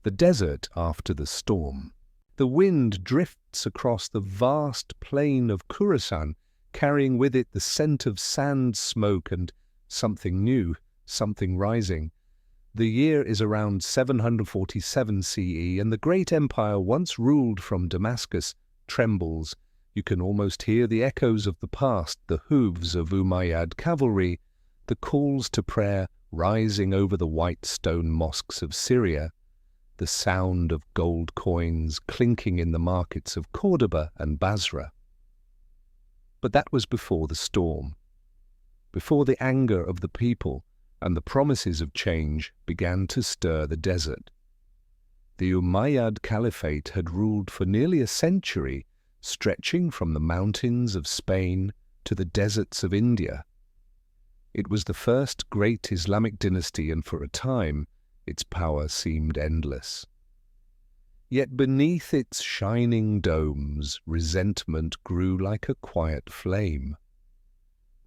The desert after the storm. The wind drifts across the vast plain of Khurasan, carrying with it the scent of sand, smoke, and something new, something rising. The year is around 747 CE, and the great empire once ruled from Damascus trembles. You can almost hear the echoes of the past, the hooves of Umayyad cavalry, the calls to prayer rising over the white stone mosques of Syria, the sound of gold coins clinking in the markets of Cordoba and Basra. But that was before the storm, before the anger of the people and the promises of change began to stir the desert. The Umayyad Caliphate had ruled for nearly a century, stretching from the mountains of Spain to the deserts of India. It was the first great Islamic dynasty, and for a time its power seemed endless. Yet beneath its shining domes, resentment grew like a quiet flame.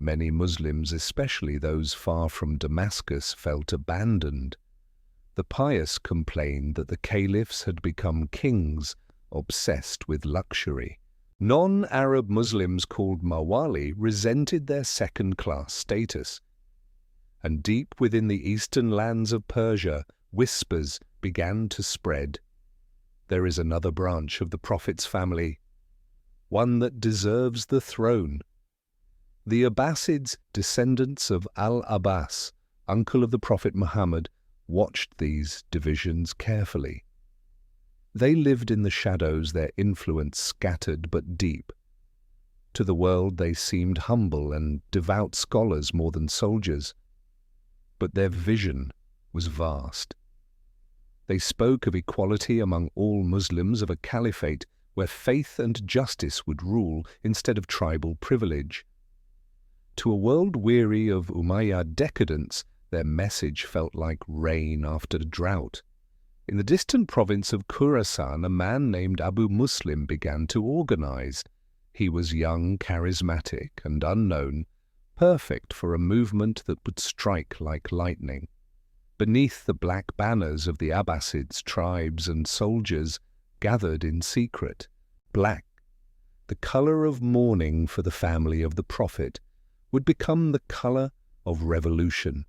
Many Muslims, especially those far from Damascus, felt abandoned. The pious complained that the caliphs had become kings, obsessed with luxury. Non-Arab Muslims called Mawali resented their second-class status. And deep within the eastern lands of Persia, whispers began to spread. There is another branch of the Prophet's family, one that deserves the throne. The Abbasids, descendants of al-Abbas, uncle of the Prophet Muhammad, watched these divisions carefully. They lived in the shadows, their influence scattered but deep. To the world they seemed humble and devout scholars more than soldiers, but their vision was vast. They spoke of equality among all Muslims, of a caliphate where faith and justice would rule instead of tribal privilege. To a world weary of Umayyad decadence, their message felt like rain after drought. In the distant province of Khurasan, a man named Abu Muslim began to organize. He was young, charismatic, and unknown, perfect for a movement that would strike like lightning. Beneath the black banners of the Abbasids, tribes and soldiers gathered in secret. Black, the color of mourning for the family of the Prophet, would become the color of revolution.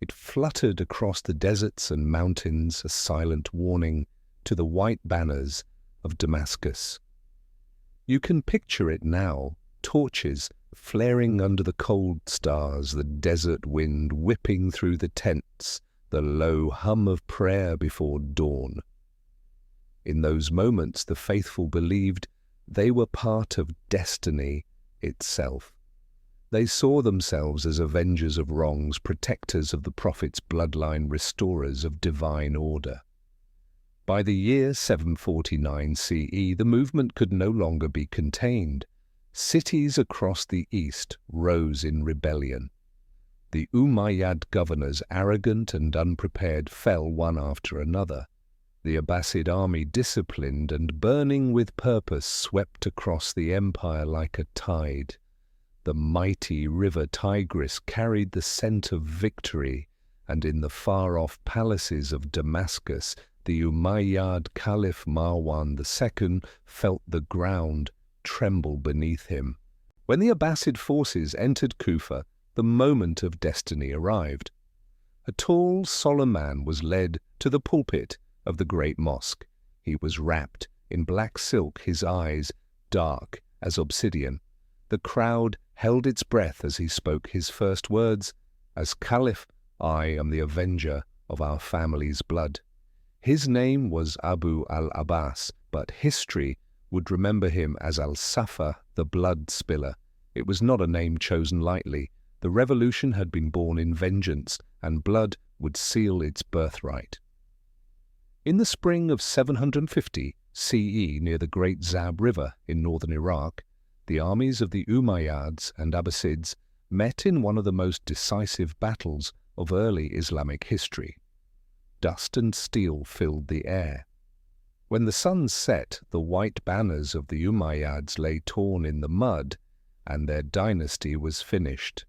It fluttered across the deserts and mountains, a silent warning to the white banners of Damascus. You can picture it now, torches flaring under the cold stars, the desert wind whipping through the tents, the low hum of prayer before dawn. In those moments, the faithful believed they were part of destiny itself. They saw themselves as avengers of wrongs, protectors of the Prophet's bloodline, restorers of divine order. By the year 749 CE, the movement could no longer be contained. Cities across the east rose in rebellion. The Umayyad governors, arrogant and unprepared, fell one after another. The Abbasid army, disciplined and burning with purpose, swept across the empire like a tide. The mighty river Tigris carried the scent of victory, and in the far-off palaces of Damascus, the Umayyad Caliph Marwan II felt the ground tremble beneath him. When the Abbasid forces entered Kufa, the moment of destiny arrived. A tall, solemn man was led to the pulpit of the great mosque. He was wrapped in black silk, his eyes dark as obsidian. The crowd held its breath as he spoke his first words, "As Caliph, I am the avenger of our family's blood." His name was Abu al-Abbas, but history would remember him as al-Safa, the blood spiller. It was not a name chosen lightly. The revolution had been born in vengeance, and blood would seal its birthright. In the spring of 750 CE, near the Great Zab River in northern Iraq, the armies of the Umayyads and Abbasids met in one of the most decisive battles of early Islamic history. Dust and steel filled the air. When the sun set, the white banners of the Umayyads lay torn in the mud, and their dynasty was finished.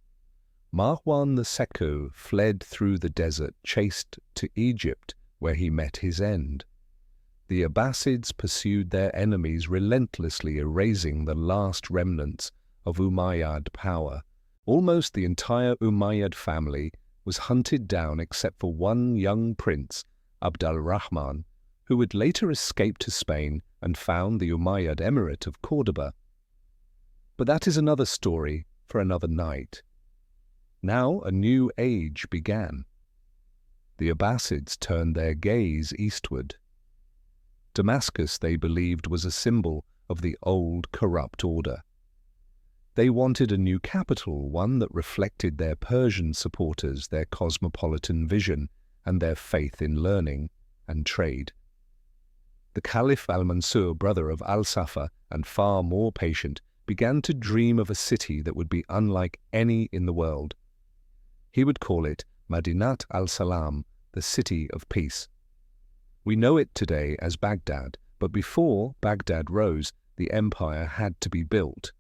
Marwan II fled through the desert, chased to Egypt, where he met his end. The Abbasids pursued their enemies, relentlessly erasing the last remnants of Umayyad power. Almost the entire Umayyad family was hunted down except for one young prince, Abd al-Rahman, who would later escape to Spain and found the Umayyad Emirate of Cordoba. But that is another story for another night. Now a new age began. The Abbasids turned their gaze eastward. Damascus, they believed, was a symbol of the old corrupt order. They wanted a new capital, one that reflected their Persian supporters, their cosmopolitan vision, and their faith in learning and trade. The Caliph al-Mansur, brother of al-Safa and far more patient, began to dream of a city that would be unlike any in the world. He would call it Madinat al-Salam, the city of peace. We know it today as Baghdad, but before Baghdad rose, the empire had to be built.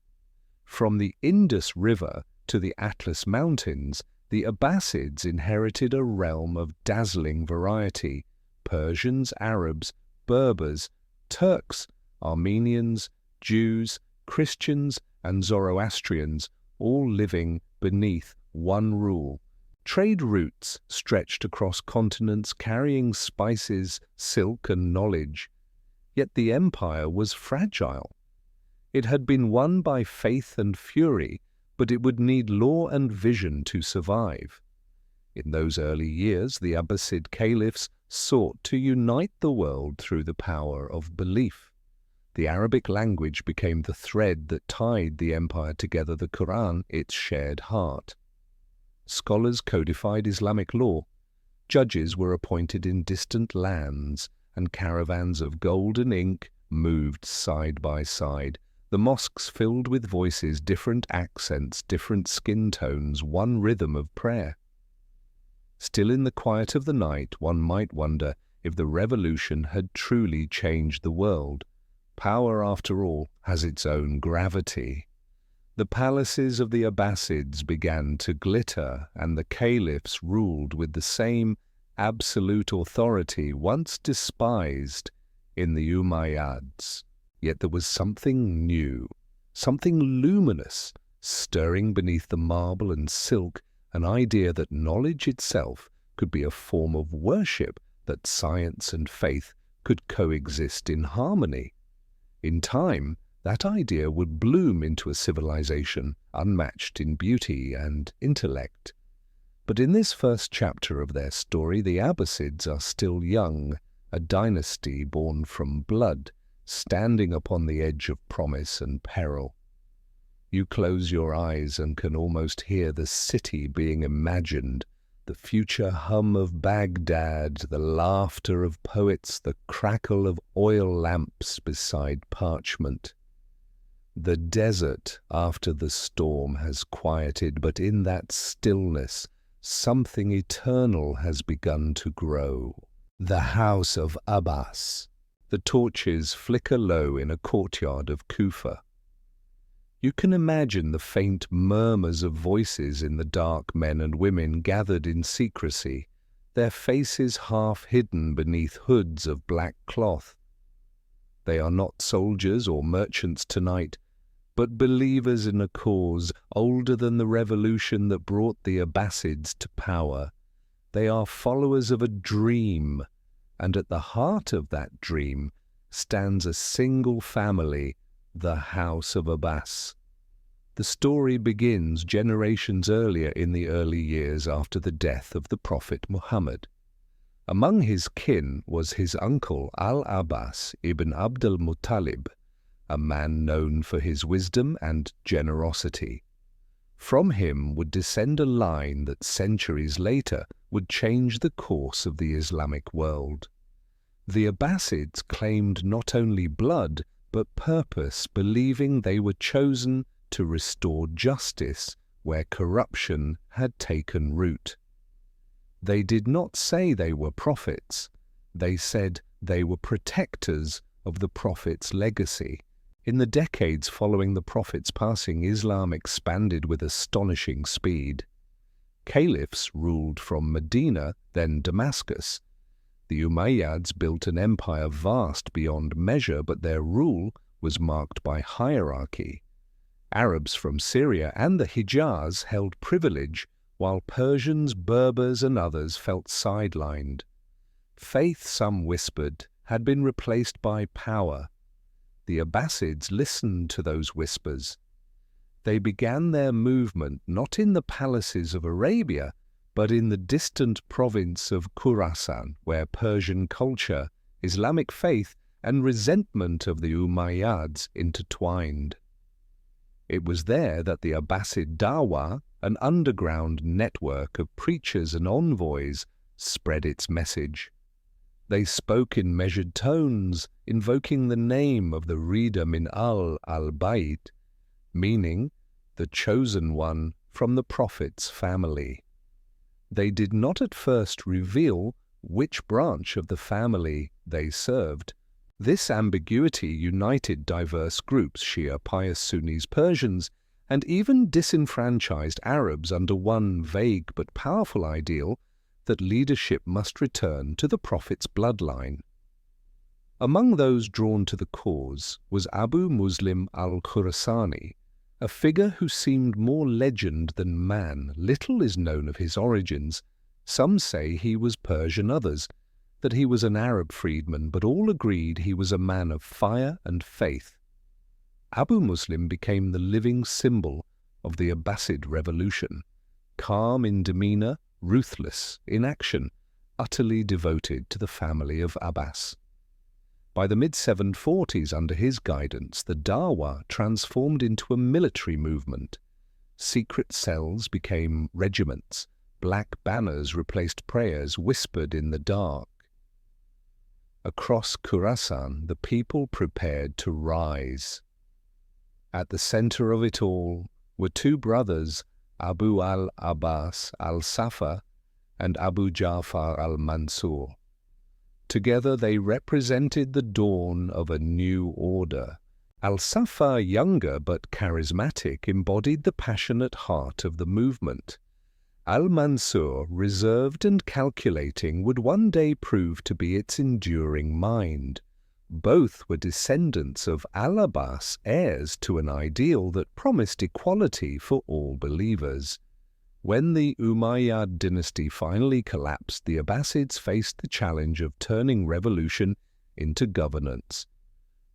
From the Indus River to the Atlas Mountains, the Abbasids inherited a realm of dazzling variety: Persians, Arabs, Berbers, Turks, Armenians, Jews, Christians, and Zoroastrians, all living beneath one rule. Trade routes stretched across continents carrying spices, silk, and knowledge. Yet the empire was fragile. It had been won by faith and fury, but it would need law and vision to survive. In those early years, the Abbasid Caliphs sought to unite the world through the power of belief. The Arabic language became the thread that tied the empire together, the Quran its shared heart. Scholars codified Islamic law. Judges were appointed in distant lands, and caravans of golden ink moved side by side. The mosques filled with voices, different accents, different skin tones, one rhythm of prayer. Still in the quiet of the night, one might wonder if the revolution had truly changed the world. Power, after all, has its own gravity. The palaces of the Abbasids began to glitter, and the caliphs ruled with the same absolute authority once despised in the Umayyads. Yet there was something new, something luminous, stirring beneath the marble and silk, an idea that knowledge itself could be a form of worship, that science and faith could coexist in harmony. In time, that idea would bloom into a civilization unmatched in beauty and intellect. But in this first chapter of their story, the Abbasids are still young, a dynasty born from blood, standing upon the edge of promise and peril. You close your eyes and can almost hear the city being imagined, the future hum of Baghdad, the laughter of poets, the crackle of oil lamps beside parchment. The desert after the storm has quieted, but in that stillness something eternal has begun to grow. The house of Abbas. The torches flicker low in a courtyard of Kufa. You can imagine the faint murmurs of voices in the dark, men and women gathered in secrecy, their faces half hidden beneath hoods of black cloth. They are not soldiers or merchants tonight, but believers in a cause older than the revolution that brought the Abbasids to power. They are followers of a dream, and at the heart of that dream stands a single family, the House of Abbas. The story begins generations earlier, in the early years after the death of the Prophet Muhammad. Among his kin was his uncle al-Abbas ibn Abd al-Muttalib, a man known for his wisdom and generosity. From him would descend a line that centuries later would change the course of the Islamic world. The Abbasids claimed not only blood, but purpose, believing they were chosen to restore justice where corruption had taken root. They did not say they were prophets. They said they were protectors of the Prophet's legacy. In the decades following the Prophet's passing, Islam expanded with astonishing speed. Caliphs ruled from Medina, then Damascus. The Umayyads built an empire vast beyond measure, but their rule was marked by hierarchy. Arabs from Syria and the Hijaz held privilege, while Persians, Berbers, and others felt sidelined. Faith, some whispered, had been replaced by power. The Abbasids listened to those whispers. They began their movement not in the palaces of Arabia, but in the distant province of Khurasan, where Persian culture, Islamic faith, and resentment of the Umayyads intertwined. It was there that the Abbasid Dawah, an underground network of preachers and envoys, spread its message. They spoke in measured tones, invoking the name of the reader min al-Bayt, meaning the chosen one from the Prophet's family. They did not at first reveal which branch of the family they served. This ambiguity united diverse groups, Shia, pious Sunnis, Persians, and even disenfranchised Arabs under one vague but powerful ideal that leadership must return to the Prophet's bloodline. Among those drawn to the cause was Abu Muslim al-Khurasani, a figure who seemed more legend than man. Little is known of his origins. Some say he was Persian, others that he was an Arab freedman, but all agreed he was a man of fire and faith. Abu Muslim became the living symbol of the Abbasid revolution, calm in demeanor, ruthless in action, utterly devoted to the family of Abbas. By the mid-740s, under his guidance, the Dawah transformed into a military movement. Secret cells became regiments, black banners replaced prayers whispered in the dark. Across Khurasan, the people prepared to rise. At the center of it all were two brothers, Abu al-Abbas al-Safa and Abu Ja'far al-Mansur. Together they represented the dawn of a new order. Al-Safa, younger but charismatic, embodied the passionate heart of the movement. Al-Mansur, reserved and calculating, would one day prove to be its enduring mind. Both were descendants of al-Abbas, heirs to an ideal that promised equality for all believers. When the Umayyad dynasty finally collapsed, the Abbasids faced the challenge of turning revolution into governance.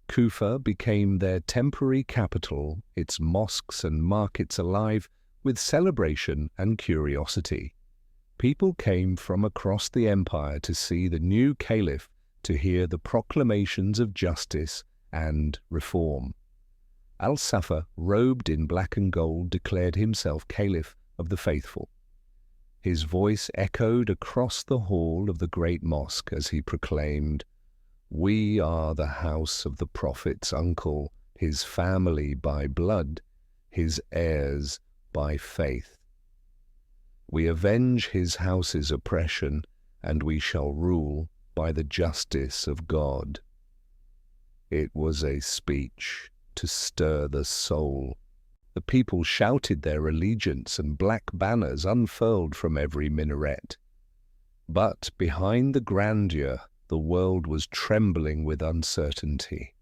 Kufa became their temporary capital, its mosques and markets alive with celebration and curiosity. People came from across the empire to see the new Caliph, to hear the proclamations of justice and reform. Al-Safa, robed in black and gold, declared himself Caliph of the faithful. His voice echoed across the hall of the great mosque as he proclaimed, "We are the house of the Prophet's uncle, his family by blood, his heirs by faith. We avenge his house's oppression, and we shall rule by the justice of God." It was a speech to stir the soul. The people shouted their allegiance, and black banners unfurled from every minaret. But behind the grandeur, the world was trembling with uncertainty.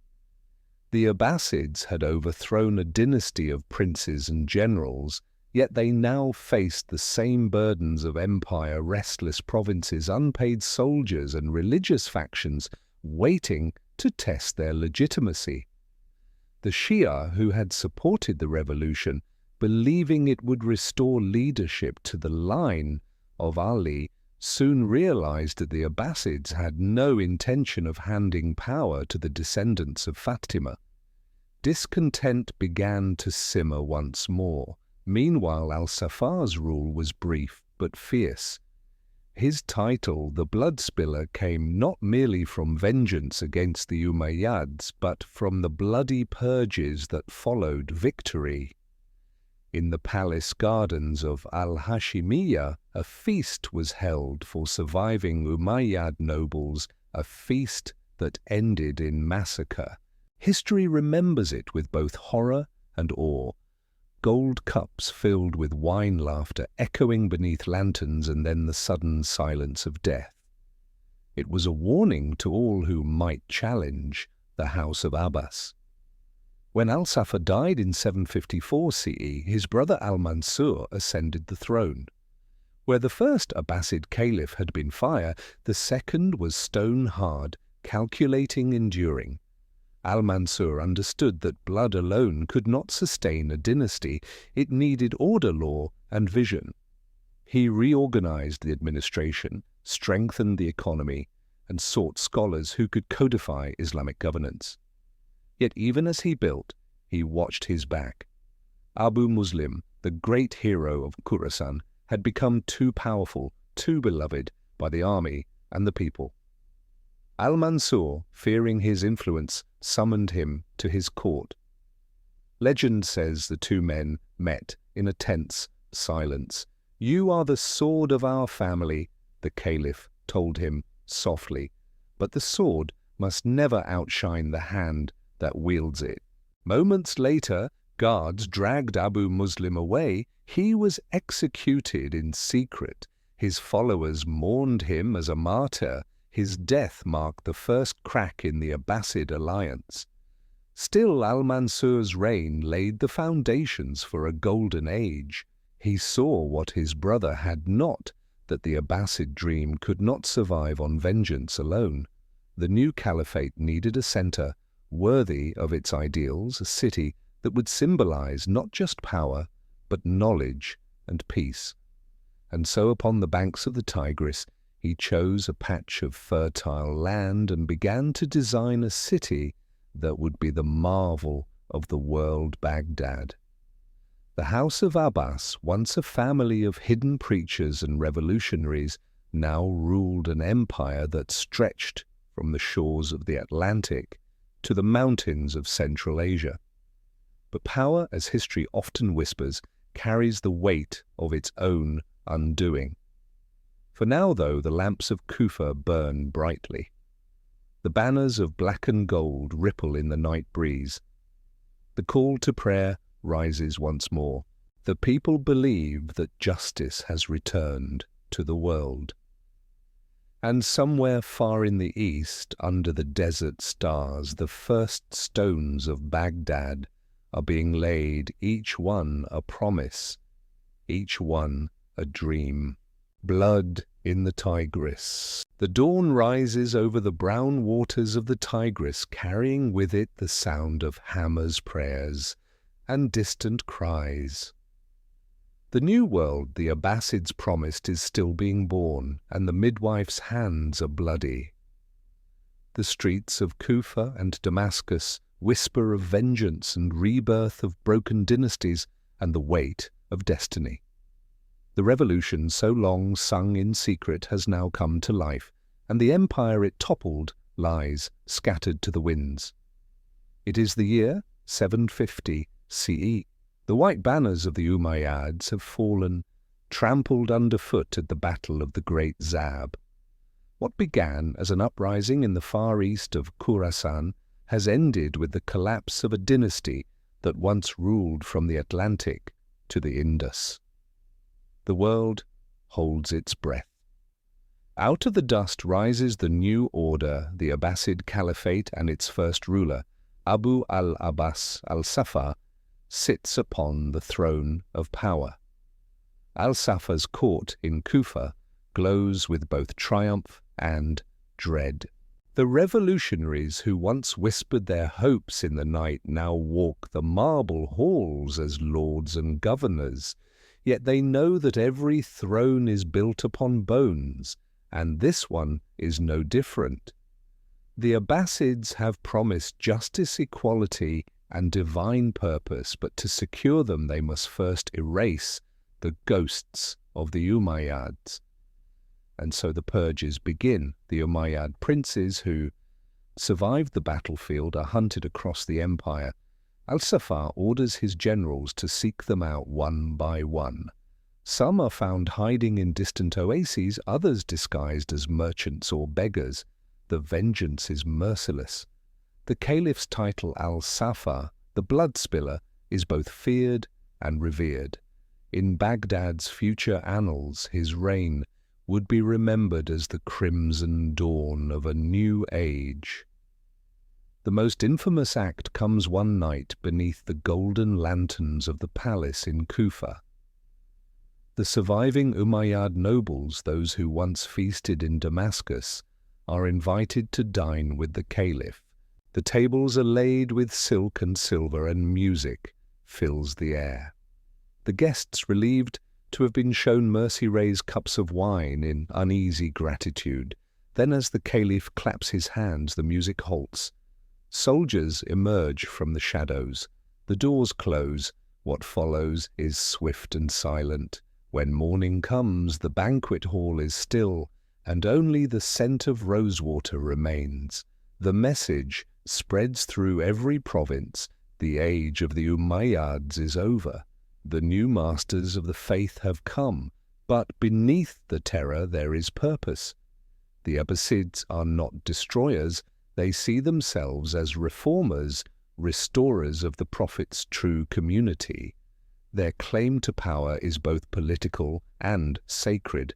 The Abbasids had overthrown a dynasty of princes and generals, yet they now faced the same burdens of empire, restless provinces, unpaid soldiers, and religious factions waiting to test their legitimacy. The Shia, who had supported the revolution, believing it would restore leadership to the line of Ali, soon realized that the Abbasids had no intention of handing power to the descendants of Fatima. Discontent began to simmer once more. Meanwhile, al-Safa's rule was brief but fierce. His title, the Bloodspiller, came not merely from vengeance against the Umayyads, but from the bloody purges that followed victory. In the palace gardens of al-Hashimiyya, a feast was held for surviving Umayyad nobles, a feast that ended in massacre. History remembers it with both horror and awe. Gold cups filled with wine laughter echoing beneath lanterns, and then the sudden silence of death. It was a warning to all who might challenge the House of Abbas. When al-Safa died in 754 CE, his brother al-Mansur ascended the throne. Where the first Abbasid Caliph had been fire, the second was stone-hard, calculating, enduring. Al-Mansur understood that blood alone could not sustain a dynasty. It needed order, law, and vision. He reorganized the administration, strengthened the economy, and sought scholars who could codify Islamic governance. Yet even as he built, he watched his back. Abu Muslim, the great hero of Khurasan, had become too powerful, too beloved by the army and the people. Al-Mansur, fearing his influence, summoned him to his court. Legend says the two men met in a tense silence. "You are the sword of our family," the Caliph told him softly, "but the sword must never outshine the hand that wields it." Moments later, guards dragged Abu Muslim away. He was executed in secret. His followers mourned him as a martyr. His death marked the first crack in the Abbasid alliance. Still, al-Mansur's reign laid the foundations for a golden age. He saw what his brother had not, that the Abbasid dream could not survive on vengeance alone. The new caliphate needed a center worthy of its ideals, a city that would symbolize not just power, but knowledge and peace. And so upon the banks of the Tigris, he chose a patch of fertile land and began to design a city that would be the marvel of the world, Baghdad. The House of Abbas, once a family of hidden preachers and revolutionaries, now ruled an empire that stretched from the shores of the Atlantic to the mountains of Central Asia. But power, as history often whispers, carries the weight of its own undoing. For now, though, the lamps of Kufa burn brightly. The banners of black and gold ripple in the night breeze. The call to prayer rises once more. The people believe that justice has returned to the world. And somewhere far in the east, under the desert stars, the first stones of Baghdad are being laid, each one a promise, each one a dream. Blood in the Tigris. The dawn rises over the brown waters of the Tigris, carrying with it the sound of hammers, prayers, and distant cries. The new world the Abbasids promised is still being born, and the midwife's hands are bloody. The streets of Kufa and Damascus whisper of vengeance and rebirth of broken dynasties and the weight of destiny. The revolution so long sung in secret has now come to life, and the empire it toppled lies scattered to the winds. It is the year 750 CE. The white banners of the Umayyads have fallen, trampled underfoot at the Battle of the Great Zab. What began as an uprising in the far east of Khurasan has ended with the collapse of a dynasty that once ruled from the Atlantic to the Indus. The world holds its breath. Out of the dust rises the new order, the Abbasid Caliphate, and its first ruler, Abu al-Abbas al-Safa, sits upon the throne of power. Al-Safa's court in Kufa glows with both triumph and dread. The revolutionaries who once whispered their hopes in the night now walk the marble halls as lords and governors. Yet they know that every throne is built upon bones, and this one is no different. The Abbasids have promised justice, equality, and divine purpose, but to secure them they must first erase the ghosts of the Umayyads. And so the purges begin. The Umayyad princes who survived the battlefield are hunted across the empire. Al-Safa orders his generals to seek them out one by one. Some are found hiding in distant oases, others disguised as merchants or beggars. The vengeance is merciless. The Caliph's title, Al-Safa, the blood spiller, is both feared and revered. In Baghdad's future annals, his reign would be remembered as the crimson dawn of a new age. The most infamous act comes one night beneath the golden lanterns of the palace in Kufa. The surviving Umayyad nobles, those who once feasted in Damascus, are invited to dine with the Caliph. The tables are laid with silk and silver, and music fills the air. The guests, relieved to have been shown mercy, raise cups of wine in uneasy gratitude. Then, as the Caliph claps his hands, the music halts. Soldiers emerge from the shadows. The doors close. What follows is swift and silent. When morning comes, the banquet hall is still, and only the scent of rosewater remains. The message spreads through every province. The age of the Umayyads is over. The new masters of the faith have come, but beneath the terror there is purpose. The Abbasids are not destroyers. They see themselves as reformers, restorers of the Prophet's true community. Their claim to power is both political and sacred.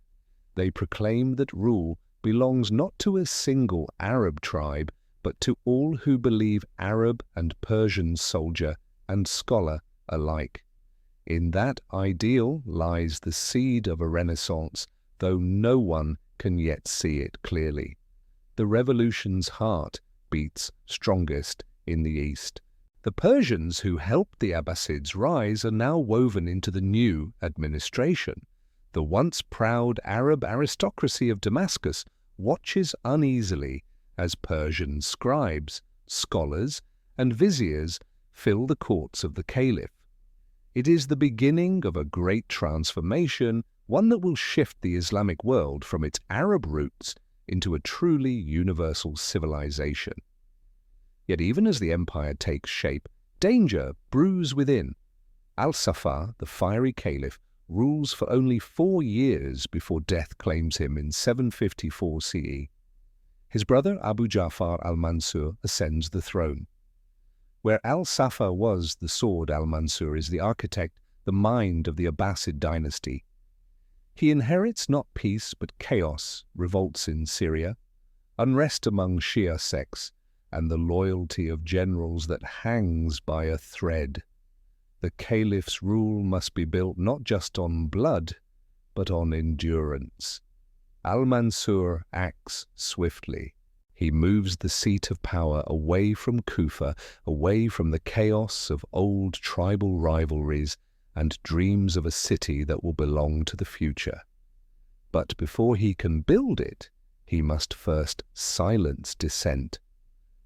They proclaim that rule belongs not to a single Arab tribe, but to all who believe Arab and Persian soldier and scholar alike. In that ideal lies the seed of a renaissance, though no one can yet see it clearly. The revolution's heart beats strongest in the east. The Persians who helped the Abbasids rise are now woven into the new administration. The once proud Arab aristocracy of Damascus watches uneasily as Persian scribes, scholars, and viziers fill the courts of the Caliph. It is the beginning of a great transformation, one that will shift the Islamic world from its Arab roots into a truly universal civilization. Yet even as the empire takes shape, danger brews within. Al-Safar, the fiery Caliph, rules for only 4 years before death claims him in 754 CE. His brother Abu Ja'far al-Mansur ascends the throne. Where al-Safar was the sword, al-Mansur is the architect, the mind of the Abbasid dynasty. He inherits not peace but chaos, revolts in Syria, unrest among Shia sects, and the loyalty of generals that hangs by a thread. The Caliph's rule must be built not just on blood, but on endurance. Al-Mansur acts swiftly. He moves the seat of power away from Kufa, away from the chaos of old tribal rivalries, and dreams of a city that will belong to the future. But before he can build it, he must first silence dissent.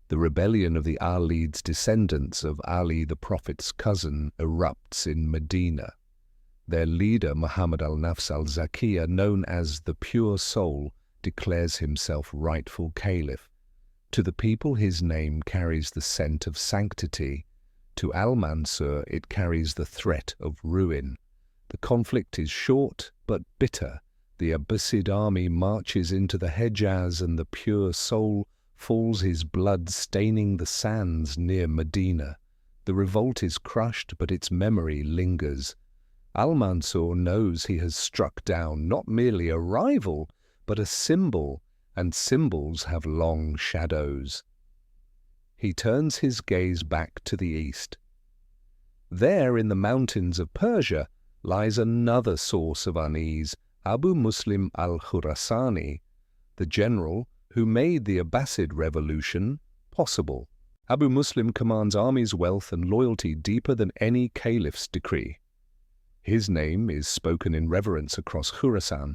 The rebellion of the Alids, descendants of Ali the Prophet's cousin, erupts in Medina. Their leader, Muhammad al-Nafs al-Zakiyah, known as the Pure Soul, declares himself rightful caliph. To the people his name carries the scent of sanctity. To al-Mansur it carries the threat of ruin. The conflict is short but bitter. The Abbasid army marches into the Hejaz, and the Pure Soul falls, his blood staining the sands near Medina. The revolt is crushed, but its memory lingers. Al-Mansur knows he has struck down not merely a rival, but a symbol, and symbols have long shadows. He turns his gaze back to the east. There, in the mountains of Persia, lies another source of unease, Abu Muslim al-Khurasani, the general who made the Abbasid revolution possible. Abu Muslim commands armies, wealth, and loyalty deeper than any caliph's decree. His name is spoken in reverence across Khurasan.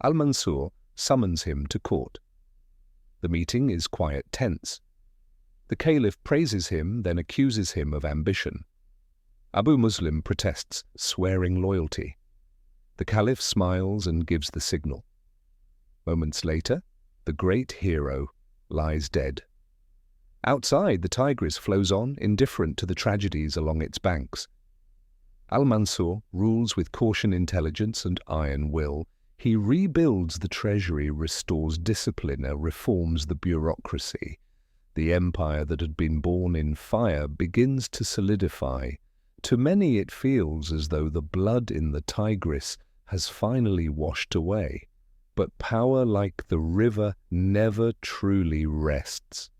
Al-Mansur summons him to court. The meeting is quiet, tense. The caliph praises him, then accuses him of ambition. Abu Muslim protests, swearing loyalty. The caliph smiles and gives the signal. Moments later, the great hero lies dead. Outside, the Tigris flows on, indifferent to the tragedies along its banks. Al-Mansur rules with caution, intelligence, and iron will. He rebuilds the treasury, restores discipline, and reforms the bureaucracy. The empire that had been born in fire begins to solidify. To many it feels as though the blood in the Tigris has finally washed away. but power like the river never truly rests.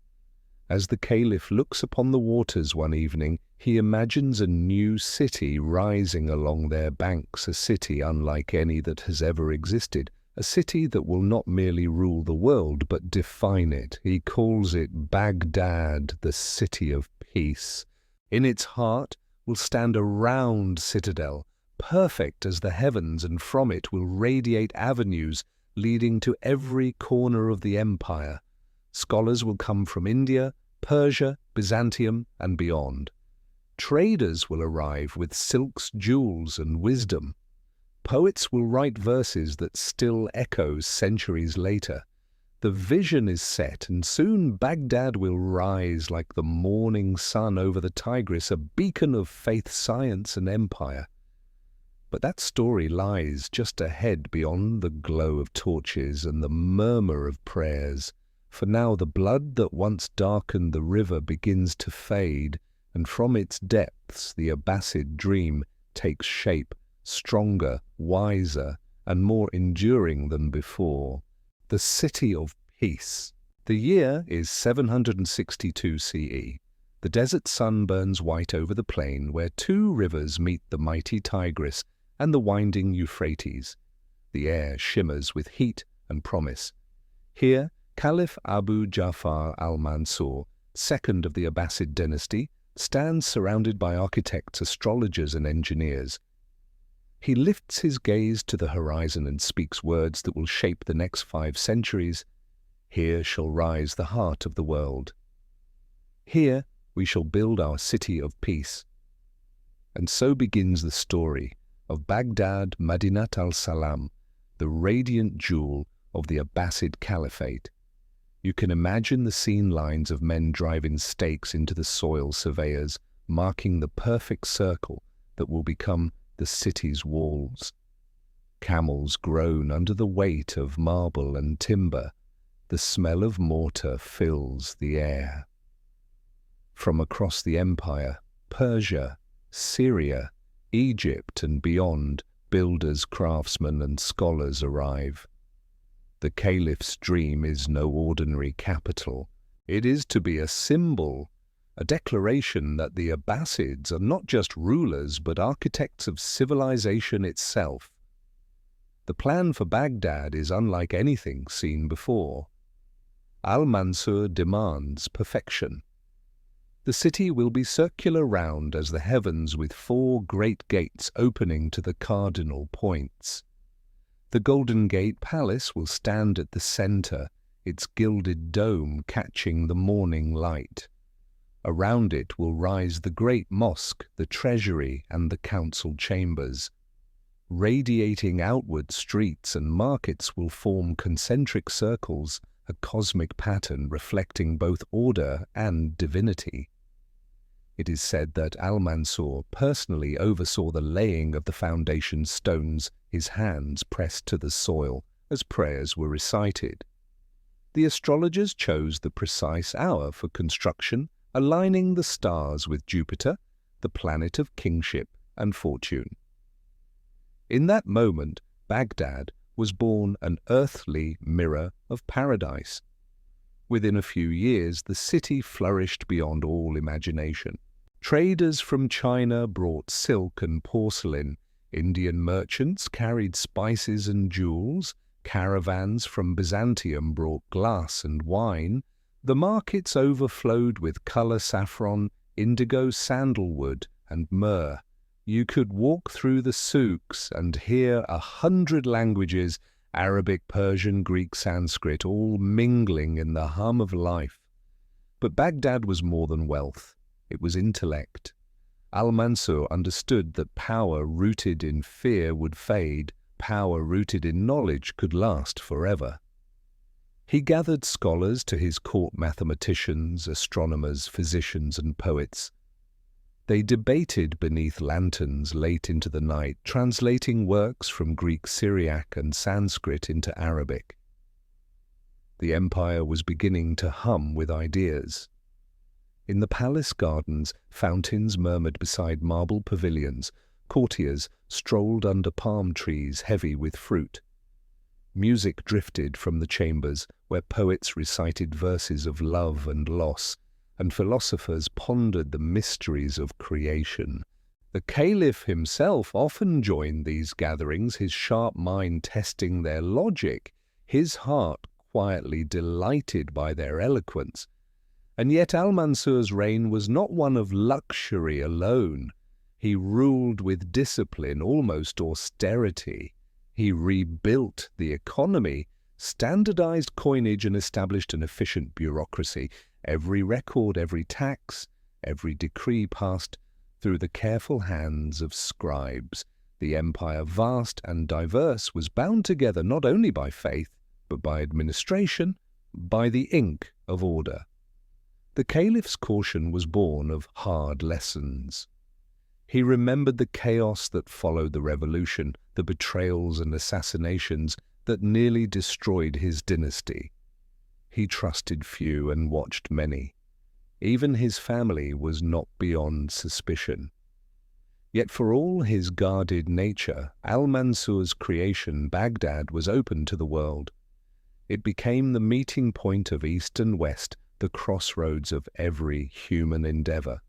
As the Caliph looks upon the waters one evening, he imagines a new city rising along their banks, a city unlike any that has ever existed, a city that will not merely rule the world but define it. He calls it Baghdad, the city of peace. In its heart will stand a round citadel, perfect as the heavens, and from it will radiate avenues leading to every corner of the empire. Scholars will come from India, Persia, Byzantium, and beyond. Traders will arrive with silks, jewels, and wisdom. Poets will write verses that still echo centuries later. The vision is set, and soon Baghdad will rise like the morning sun over the Tigris, a beacon of faith, science, and empire. But that story lies just ahead beyond the glow of torches and the murmur of prayers. For now the blood that once darkened the river begins to fade, and from its depths the Abbasid dream takes shape, stronger, wiser, and more enduring than before. The city of peace. The year is 762 CE. The desert sun burns white over the plain where two rivers meet, the mighty Tigris and the winding Euphrates. The air shimmers with heat and promise. Here, Caliph Abu Ja'far al-Mansur, second of the Abbasid dynasty, stands surrounded by architects, astrologers, and engineers. He lifts his gaze to the horizon and speaks words that will shape the next 5 centuries. Here shall rise the heart of the world. Here we shall build our city of peace. And so begins the story of Baghdad, Madinat al-Salam, the radiant jewel of the Abbasid Caliphate. You can imagine the scene lines of men driving stakes into the soil, surveyors marking the perfect circle that will become the city's walls. Camels groan under the weight of marble and timber. The smell of mortar fills the air. From across the empire, Persia, Syria, Egypt, and beyond, builders, craftsmen, and scholars arrive. The Caliph's dream is no ordinary capital. It is to be a symbol, a declaration that the Abbasids are not just rulers but architects of civilization itself. The plan for Baghdad is unlike anything seen before. Al-Mansur demands perfection. The city will be circular round as the heavens, with 4 great gates opening to the cardinal points. The Golden Gate Palace will stand at the center, its gilded dome catching the morning light. Around it will rise the great mosque, the treasury, and the council chambers. Radiating outward, streets and markets will form concentric circles, a cosmic pattern reflecting both order and divinity. It is said that al-Mansur personally oversaw the laying of the foundation stones, his hands pressed to the soil as prayers were recited. The astrologers chose the precise hour for construction, aligning the stars with Jupiter, the planet of kingship and fortune. In that moment, Baghdad was born an earthly mirror of paradise. Within a few years, the city flourished beyond all imagination. Traders from China brought silk and porcelain. Indian merchants carried spices and jewels. Caravans from Byzantium brought glass and wine. The markets overflowed with color saffron, indigo, sandalwood, and myrrh. You could walk through the souks and hear 100 languages, Arabic, Persian, Greek, Sanskrit, all mingling in the hum of life. But Baghdad was more than wealth. It was intellect. Al-Mansur understood that power rooted in fear would fade, power rooted in knowledge could last forever. He gathered scholars to his court, mathematicians, astronomers, physicians, and poets. They debated beneath lanterns late into the night, translating works from Greek, Syriac, and Sanskrit into Arabic. The empire was beginning to hum with ideas. In the palace gardens, fountains murmured beside marble pavilions. Courtiers strolled under palm trees heavy with fruit. Music drifted from the chambers where poets recited verses of love and loss, and philosophers pondered the mysteries of creation. The Caliph himself often joined these gatherings, his sharp mind testing their logic, his heart quietly delighted by their eloquence. And yet al-Mansur's reign was not one of luxury alone. He ruled with discipline, almost austerity. He rebuilt the economy, standardized coinage, and established an efficient bureaucracy. Every record, every tax, every decree passed through the careful hands of scribes. The empire, vast and diverse, was bound together not only by faith, but by administration, by the ink of order. The Caliph's caution was born of hard lessons. He remembered the chaos that followed the revolution, the betrayals and assassinations that nearly destroyed his dynasty. He trusted few and watched many. Even his family was not beyond suspicion. Yet for all his guarded nature, al-Mansur's creation, Baghdad, was open to the world. It became the meeting point of East and West, the crossroads of every human endeavor.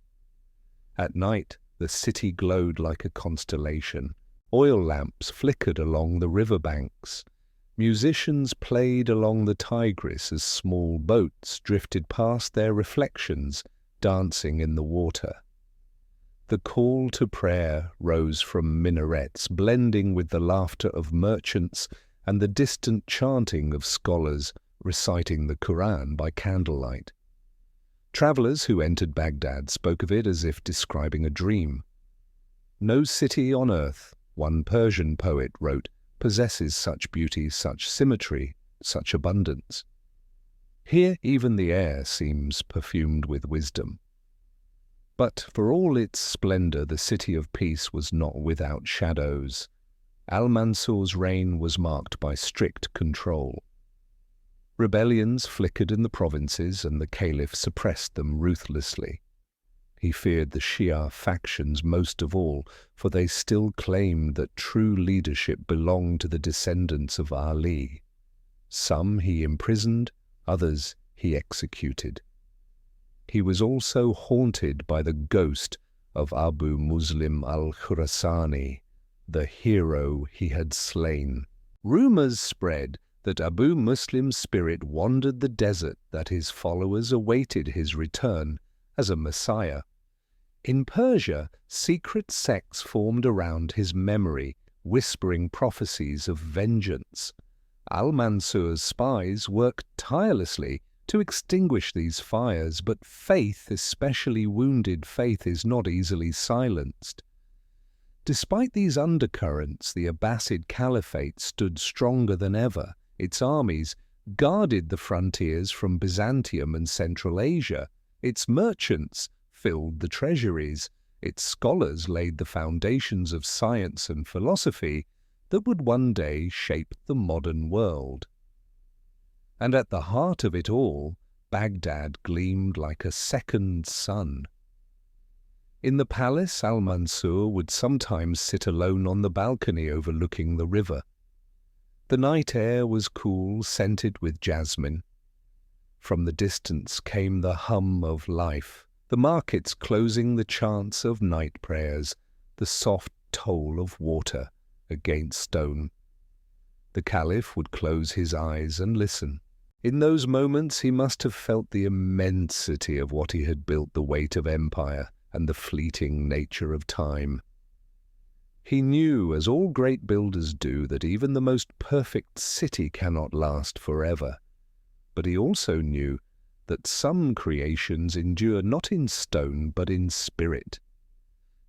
At night, the city glowed like a constellation. Oil lamps flickered along the riverbanks. Musicians played along the Tigris as small boats drifted past their reflections, dancing in the water. The call to prayer rose from minarets, blending with the laughter of merchants and the distant chanting of scholars reciting the Quran by candlelight. Travelers who entered Baghdad spoke of it as if describing a dream. No city on earth, one Persian poet wrote, possesses such beauty, such symmetry, such abundance. Here even the air seems perfumed with wisdom. But for all its splendor, the city of peace was not without shadows. Al-Mansur's reign was marked by strict control. Rebellions flickered in the provinces, and the Caliph suppressed them ruthlessly. He feared the Shia factions most of all, for they still claimed that true leadership belonged to the descendants of Ali. Some he imprisoned, others he executed. He was also haunted by the ghost of Abu Muslim al-Khurasani, the hero he had slain. Rumors spread that Abu Muslim's spirit wandered the desert, that his followers awaited his return as a messiah. In Persia, secret sects formed around his memory, whispering prophecies of vengeance. Al-Mansur's spies worked tirelessly to extinguish these fires, but faith, especially wounded faith, is not easily silenced. Despite these undercurrents, the Abbasid Caliphate stood stronger than ever. Its armies guarded the frontiers from Byzantium and Central Asia. Its merchants filled the treasuries. Its scholars laid the foundations of science and philosophy that would one day shape the modern world. And at the heart of it all, Baghdad gleamed like a second sun. In the palace, al-Mansur would sometimes sit alone on the balcony overlooking the river. The night air was cool, scented with jasmine. From the distance came the hum of life, the markets closing, the chants of night prayers, the soft toll of water against stone. The Caliph would close his eyes and listen. In those moments he must have felt the immensity of what he had built, the weight of empire and the fleeting nature of time. He knew, as all great builders do, that even the most perfect city cannot last forever. But he also knew that some creations endure not in stone but in spirit.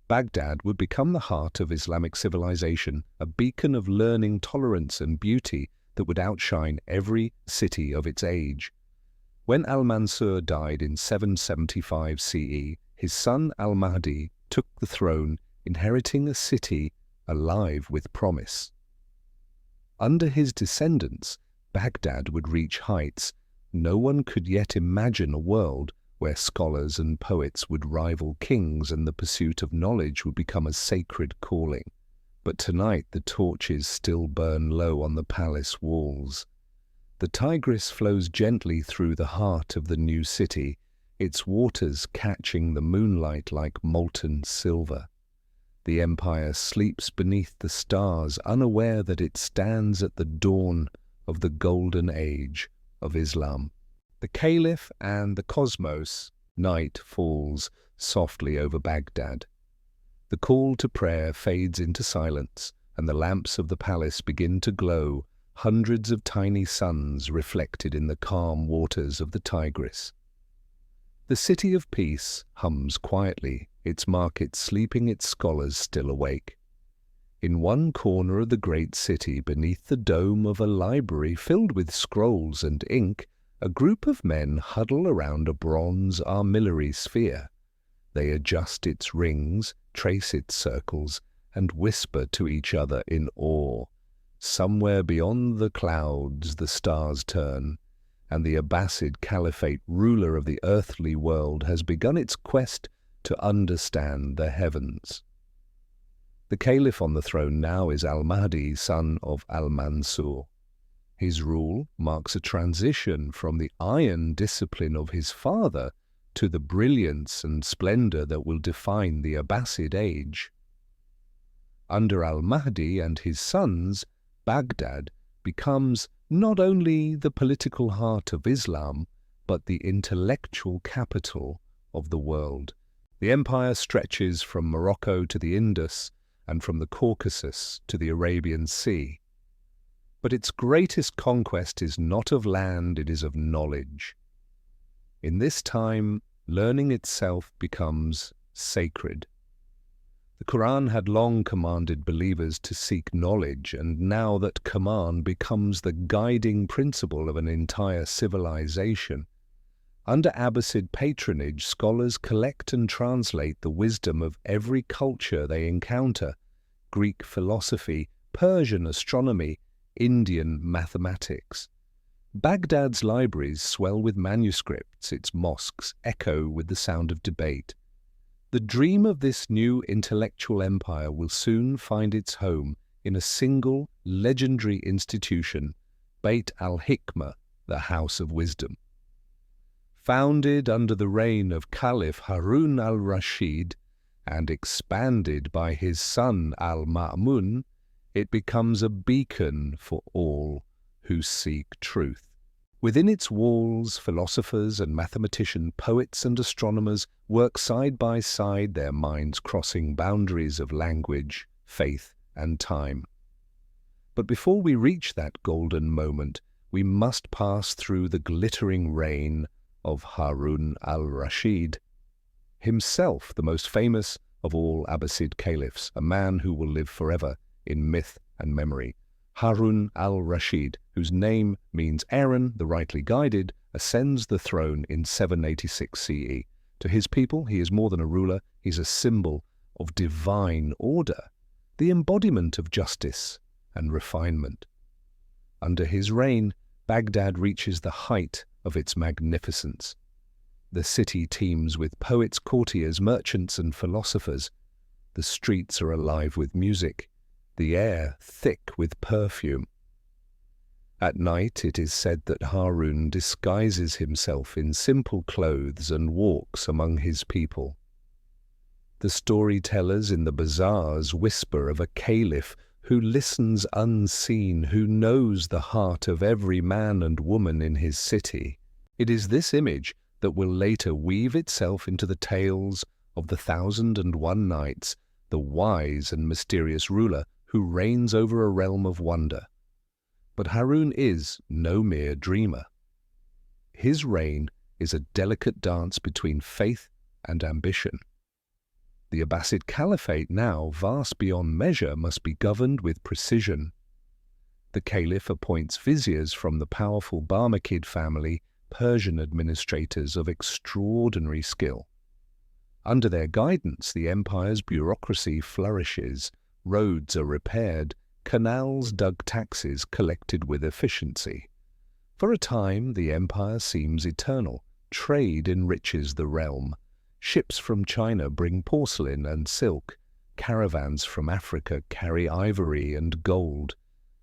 Baghdad would become the heart of Islamic civilization, a beacon of learning, tolerance and beauty that would outshine every city of its age. When al-Mansur died in 775 CE, his son al-Mahdi took the throne, inheriting a city alive with promise. Under his descendants, Baghdad would reach heights. No one could yet imagine a world where scholars and poets would rival kings and the pursuit of knowledge would become a sacred calling. But tonight the torches still burn low on the palace walls. The Tigris flows gently through the heart of the new city, its waters catching the moonlight like molten silver. The empire sleeps beneath the stars, unaware that it stands at the dawn of the golden age of Islam. The Caliph and the cosmos. Night falls softly over Baghdad. The call to prayer fades into silence, and the lamps of the palace begin to glow, hundreds of tiny suns reflected in the calm waters of the Tigris. The city of peace hums quietly, its market sleeping, its scholars still awake. In one corner of the great city, beneath the dome of a library filled with scrolls and ink, a group of men huddle around a bronze armillary sphere. They adjust its rings, trace its circles, and whisper to each other in awe. Somewhere beyond the clouds the stars turn, and the Abbasid Caliphate, ruler of the earthly world, has begun its quest to understand the heavens. The Caliph on the throne now is al-Mahdi, son of al-Mansur. His rule marks a transition from the iron discipline of his father to the brilliance and splendor that will define the Abbasid age. Under al-Mahdi and his sons, Baghdad becomes not only the political heart of Islam, but the intellectual capital of the world. The empire stretches from Morocco to the Indus and from the Caucasus to the Arabian Sea. But its greatest conquest is not of land, it is of knowledge. In this time, learning itself becomes sacred. The Quran had long commanded believers to seek knowledge, and now that command becomes the guiding principle of an entire civilization. Under Abbasid patronage, scholars collect and translate the wisdom of every culture they encounter: Greek philosophy, Persian astronomy, Indian mathematics. Baghdad's libraries swell with manuscripts, its mosques echo with the sound of debate. The dream of this new intellectual empire will soon find its home in a single, legendary institution, Beit al-Hikmah, the House of Wisdom. Founded under the reign of Caliph Harun al-Rashid and expanded by his son al-Ma'mun, it becomes a beacon for all who seek truth. Within its walls, philosophers and mathematicians, poets and astronomers work side by side, their minds crossing boundaries of language, faith, and time. But before we reach that golden moment, we must pass through the glittering reign of Harun al-Rashid, himself the most famous of all Abbasid caliphs, a man who will live forever in myth and memory. Harun al-Rashid, whose name means Aaron, the rightly guided, ascends the throne in 786 CE. To his people, he is more than a ruler, he's a symbol of divine order, the embodiment of justice and refinement. Under his reign, Baghdad reaches the height of its magnificence. The city teems with poets, courtiers, merchants, and philosophers. The streets are alive with music, the air thick with perfume. At night it is said that Harun disguises himself in simple clothes and walks among his people. The storytellers in the bazaars whisper of a caliph who listens unseen, who knows the heart of every man and woman in his city. It is this image that will later weave itself into the tales of the 1001 Nights, the wise and mysterious ruler who reigns over a realm of wonder. But Harun is no mere dreamer. His reign is a delicate dance between faith and ambition. The Abbasid Caliphate, now vast beyond measure, must be governed with precision. The Caliph appoints viziers from the powerful Barmakid family, Persian administrators of extraordinary skill. Under their guidance, the empire's bureaucracy flourishes, roads are repaired, canals dug, taxes collected with efficiency. For a time, the empire seems eternal. Trade enriches the realm. Ships from China bring porcelain and silk. caravans from Africa carry ivory and gold.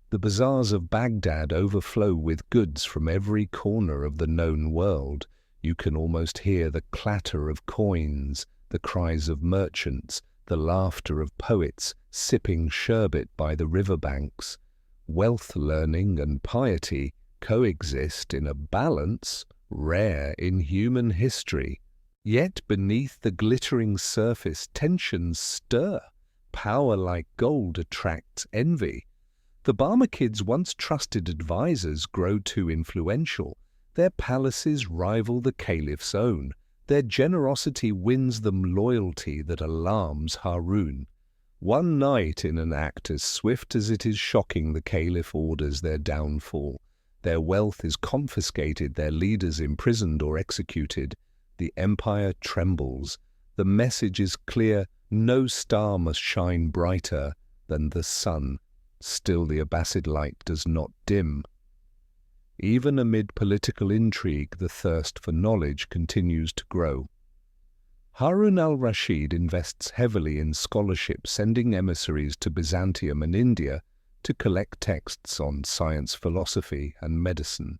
The bazaars of Baghdad overflow with goods from every corner of the known world. You can almost hear the clatter of coins, the cries of merchants, the laughter of poets sipping sherbet by the riverbanks. Wealth, learning, and piety coexist in a balance rare in human history. Yet beneath the glittering surface tensions stir. Power like gold attracts envy. The Barmakids' once trusted advisors grow too influential. Their palaces rival the Caliph's own. Their generosity wins them loyalty that alarms Harun. One night, in an act as swift as it is shocking, the Caliph orders their downfall. Their wealth is confiscated, their leaders imprisoned or executed. The empire trembles. The message is clear: no star must shine brighter than the sun. Still the Abbasid light does not dim. Even amid political intrigue, the thirst for knowledge continues to grow. Harun al-Rashid invests heavily in scholarship, sending emissaries to Byzantium and India to collect texts on science, philosophy, and medicine.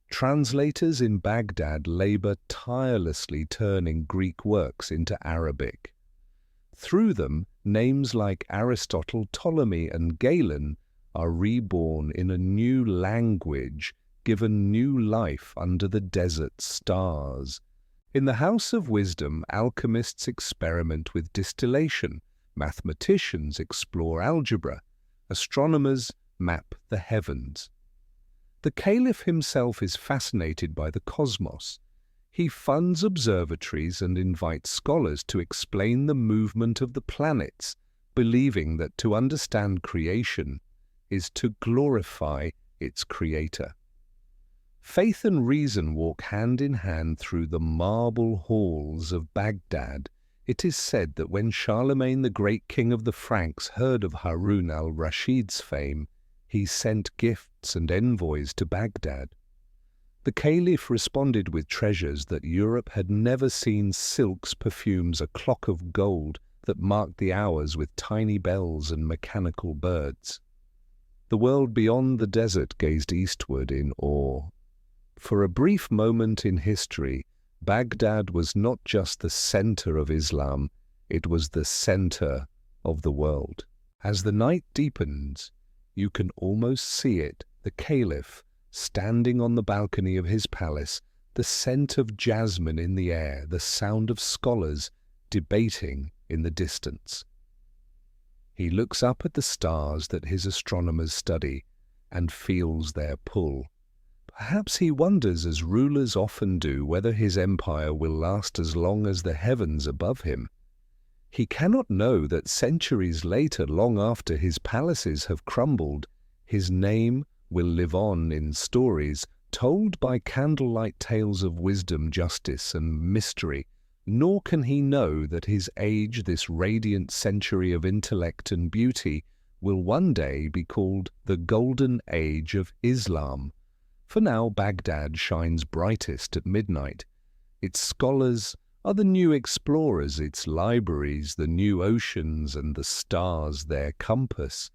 Translators in Baghdad labor tirelessly turning Greek works into Arabic. Through them, names like Aristotle, Ptolemy, and Galen are reborn in a new language, given new life under the desert stars. In the House of Wisdom, alchemists experiment with distillation, mathematicians explore algebra, astronomers map the heavens. The Caliph himself is fascinated by the cosmos. He funds observatories and invites scholars to explain the movement of the planets, believing that to understand creation is to glorify its creator. Faith and reason walk hand in hand through the marble halls of Baghdad. It is said that when Charlemagne, the great king of the Franks, heard of Harun al-Rashid's fame, he sent gifts and envoys to Baghdad. The Caliph responded with treasures that Europe had never seen: silks, perfumes, a clock of gold that marked the hours with tiny bells and mechanical birds. The world beyond the desert gazed eastward in awe. For a brief moment in history, Baghdad was not just the center of Islam, it was the center of the world. As the night deepens, you can almost see it, the Caliph, standing on the balcony of his palace, the scent of jasmine in the air, the sound of scholars debating in the distance. He looks up at the stars that his astronomers study and feels their pull. Perhaps he wonders, as rulers often do, whether his empire will last as long as the heavens above him. He cannot know that centuries later, long after his palaces have crumbled, his name will live on in stories told by candlelight tales of wisdom, justice, and mystery. Nor can he know that his age, this radiant century of intellect and beauty, will one day be called the Golden Age of Islam. For now, Baghdad shines brightest at midnight. Its scholars are the new explorers, its libraries, the new oceans, and the stars their compass.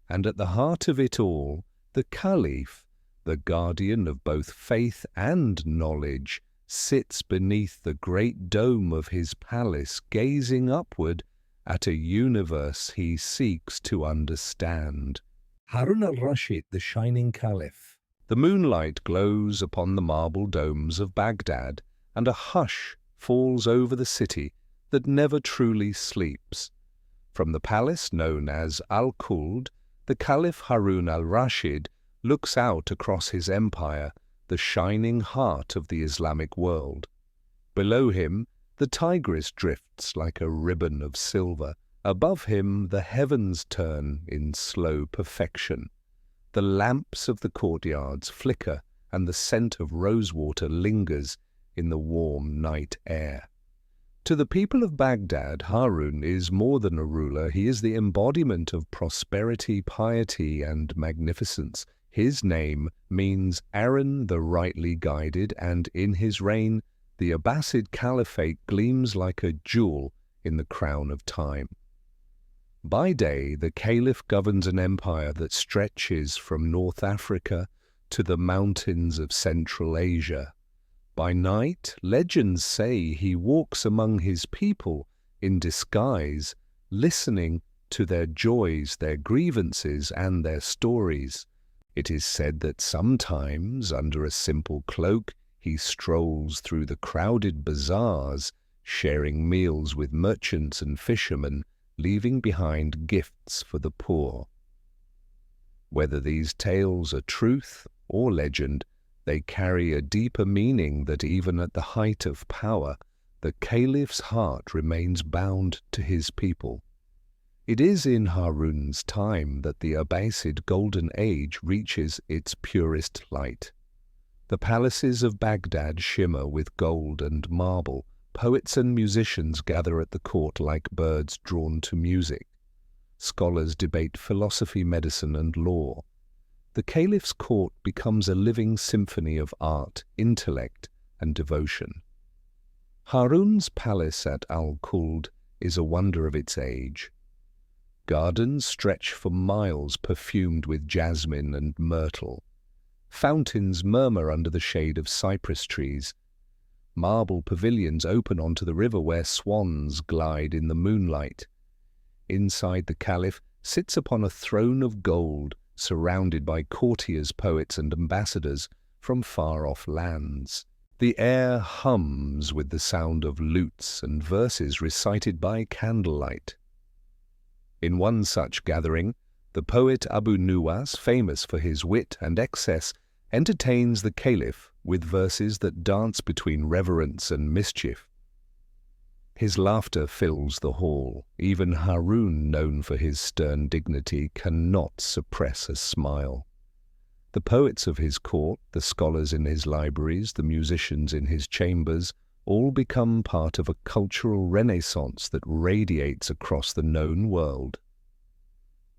And at the heart of it all, the Caliph, the guardian of both faith and knowledge, sits beneath the great dome of his palace, gazing upward at a universe he seeks to understand. Harun al-Rashid, the shining Caliph. The moonlight glows upon the marble domes of Baghdad, and a hush falls over the city that never truly sleeps. From the palace known as al-Khuld, the Caliph Harun al-Rashid looks out across his empire, the shining heart of the Islamic world. Below him, the Tigris drifts like a ribbon of silver. Above him, the heavens turn in slow perfection. The lamps of the courtyards flicker, and the scent of rosewater lingers in the warm night air. To the people of Baghdad, Harun is more than a ruler. He is the embodiment of prosperity, piety, and magnificence. His name means Aaron the rightly guided, and in his reign, the Abbasid Caliphate gleams like a jewel in the crown of time. By day, the Caliph governs an empire that stretches from North Africa to the mountains of Central Asia. By night, legends say he walks among his people in disguise, listening to their joys, their grievances, and their stories. It is said that sometimes, under a simple cloak, he strolls through the crowded bazaars, sharing meals with merchants and fishermen, leaving behind gifts for the poor. Whether these tales are truth or legend, they carry a deeper meaning that even at the height of power, the Caliph's heart remains bound to his people. It is in Harun's time that the Abbasid Golden Age reaches its purest light. The palaces of Baghdad shimmer with gold and marble. Poets and musicians gather at the court like birds drawn to music. Scholars debate philosophy, medicine, and law. The Caliph's court becomes a living symphony of art, intellect, and devotion. Harun's palace at al-Khuld is a wonder of its age. Gardens stretch for miles perfumed with jasmine and myrtle. Fountains murmur under the shade of cypress trees. Marble pavilions open onto the river where swans glide in the moonlight. Inside, the Caliph sits upon a throne of gold, surrounded by courtiers, poets, and ambassadors from far-off lands. The air hums with the sound of lutes and verses recited by candlelight. In one such gathering, the poet Abu Nuwas, famous for his wit and excess, entertains the Caliph with verses that dance between reverence and mischief. His laughter fills the hall. Even Harun, known for his stern dignity, cannot suppress a smile. The poets of his court, the scholars in his libraries, the musicians in his chambers, all become part of a cultural renaissance that radiates across the known world.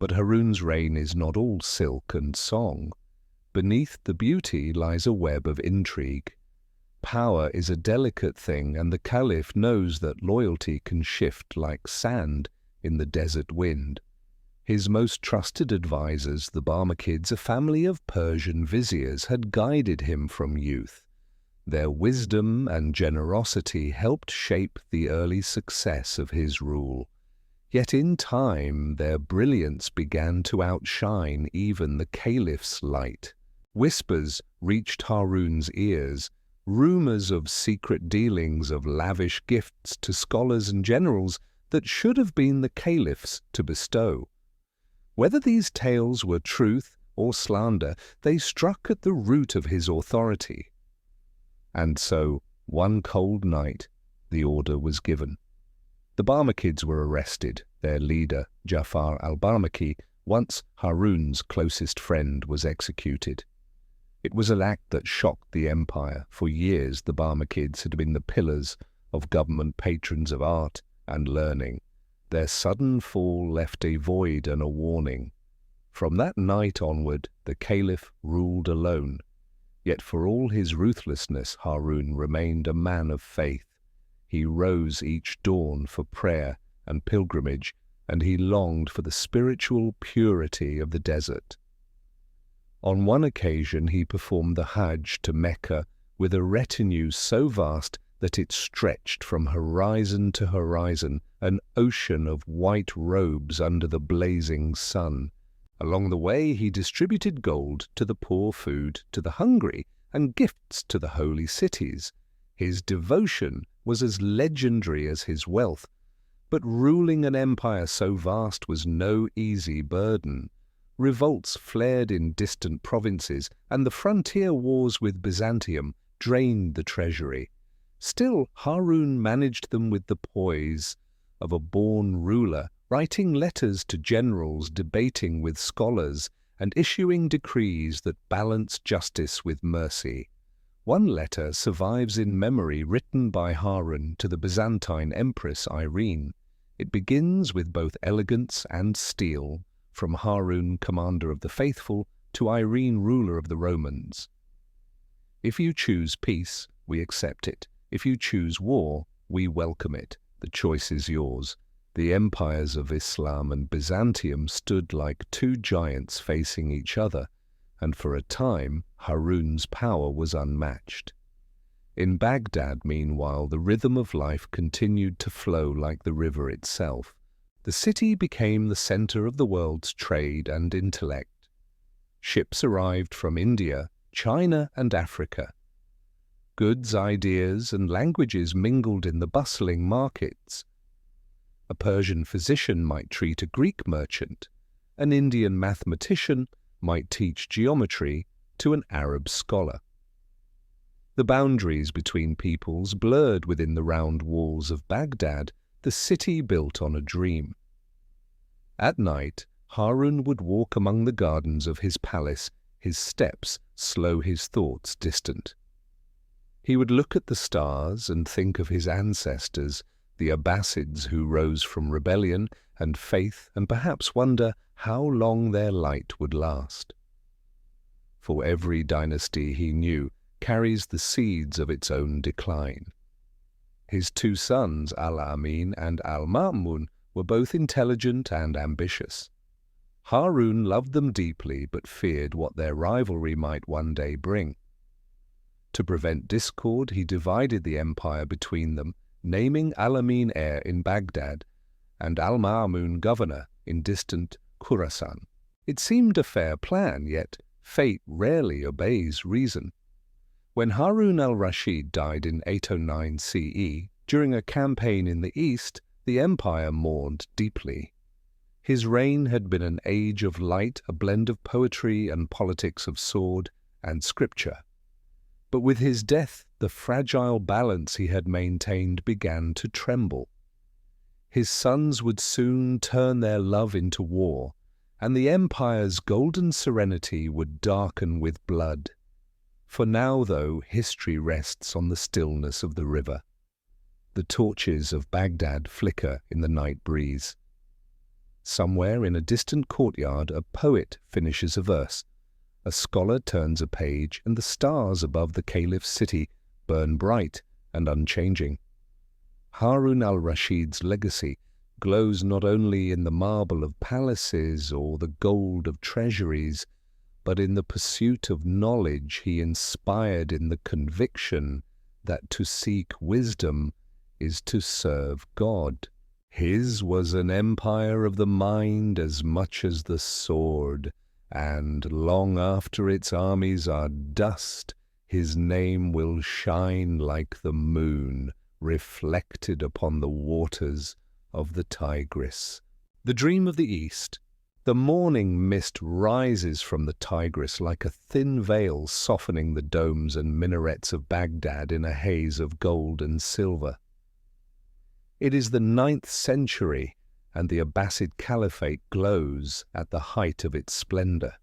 But Harun's reign is not all silk and song. Beneath the beauty lies a web of intrigue. Power is a delicate thing, and the Caliph knows that loyalty can shift like sand in the desert wind. His most trusted advisers, the Barmakids, a family of Persian viziers, had guided him from youth. Their wisdom and generosity helped shape the early success of his rule. Yet in time their brilliance began to outshine even the Caliph's light. Whispers reached Harun's ears, rumors of secret dealings, of lavish gifts to scholars and generals that should have been the Caliph's to bestow. Whether these tales were truth or slander, they struck at the root of his authority. And so, one cold night, the order was given. The Barmakids were arrested. Their leader, Jafar al-Barmaki, once Harun's closest friend, was executed. It was an act that shocked the empire. For years, the Barmakids had been the pillars of government, patrons of art and learning. Their sudden fall left a void and a warning. From that night onward, the Caliph ruled alone. Yet for all his ruthlessness, Harun remained a man of faith. He rose each dawn for prayer and pilgrimage, and he longed for the spiritual purity of the desert. On one occasion he performed the Hajj to Mecca with a retinue so vast that it stretched from horizon to horizon, an ocean of white robes under the blazing sun. Along the way he distributed gold to the poor, food to the hungry, and gifts to the holy cities. His devotion was as legendary as his wealth, but ruling an empire so vast was no easy burden. Revolts flared in distant provinces, and the frontier wars with Byzantium drained the treasury. Still, Harun managed them with the poise of a born ruler, writing letters to generals, debating with scholars, and issuing decrees that balanced justice with mercy. One letter survives in memory, written by Harun to the Byzantine Empress Irene. It begins with both elegance and steel, from Harun, commander of the faithful, to Irene, ruler of the Romans. If you choose peace, we accept it. If you choose war, we welcome it. The choice is yours. The empires of Islam and Byzantium stood like two giants facing each other, and for a time Harun's power was unmatched. In Baghdad, meanwhile, the rhythm of life continued to flow like the river itself. The city became the center of the world's trade and intellect. Ships arrived from India, China, and Africa. Goods, ideas, and languages mingled in the bustling markets. A Persian physician might treat a Greek merchant. An Indian mathematician might teach geometry to an Arab scholar. The boundaries between peoples blurred within the round walls of Baghdad, the city built on a dream. At night, Harun would walk among the gardens of his palace, his steps slow, his thoughts distant. He would look at the stars and think of his ancestors, the Abbasids who rose from rebellion and faith, and perhaps wonder how long their light would last. For every dynasty, he knew, carries the seeds of its own decline. His two sons, al-Amin and al-Ma'mun, were both intelligent and ambitious. Harun loved them deeply but feared what their rivalry might one day bring. To prevent discord, he divided the empire between them, naming al-Amin heir in Baghdad and al-Ma'mun governor in distant Khurasan. It seemed a fair plan, yet fate rarely obeys reason. When Harun al-Rashid died in 809 CE, during a campaign in the east, the empire mourned deeply. His reign had been an age of light, a blend of poetry and politics, of sword and scripture. But with his death, the fragile balance he had maintained began to tremble. His sons would soon turn their love into war, and the empire's golden serenity would darken with blood. For now, though, history rests on the stillness of the river. The torches of Baghdad flicker in the night breeze. Somewhere in a distant courtyard, a poet finishes a verse. A scholar turns a page, and the stars above the Caliph's city burn bright and unchanging. Harun al-Rashid's legacy glows not only in the marble of palaces or the gold of treasuries, but in the pursuit of knowledge he inspired, in the conviction that to seek wisdom is to serve God. His was an empire of the mind as much as the sword, and long after its armies are dust, his name will shine like the moon, reflected upon the waters of the Tigris. The dream of the East. The morning mist rises from the Tigris like a thin veil, softening the domes and minarets of Baghdad in a haze of gold and silver. It is the 9th century, and the Abbasid Caliphate glows at the height of its splendor.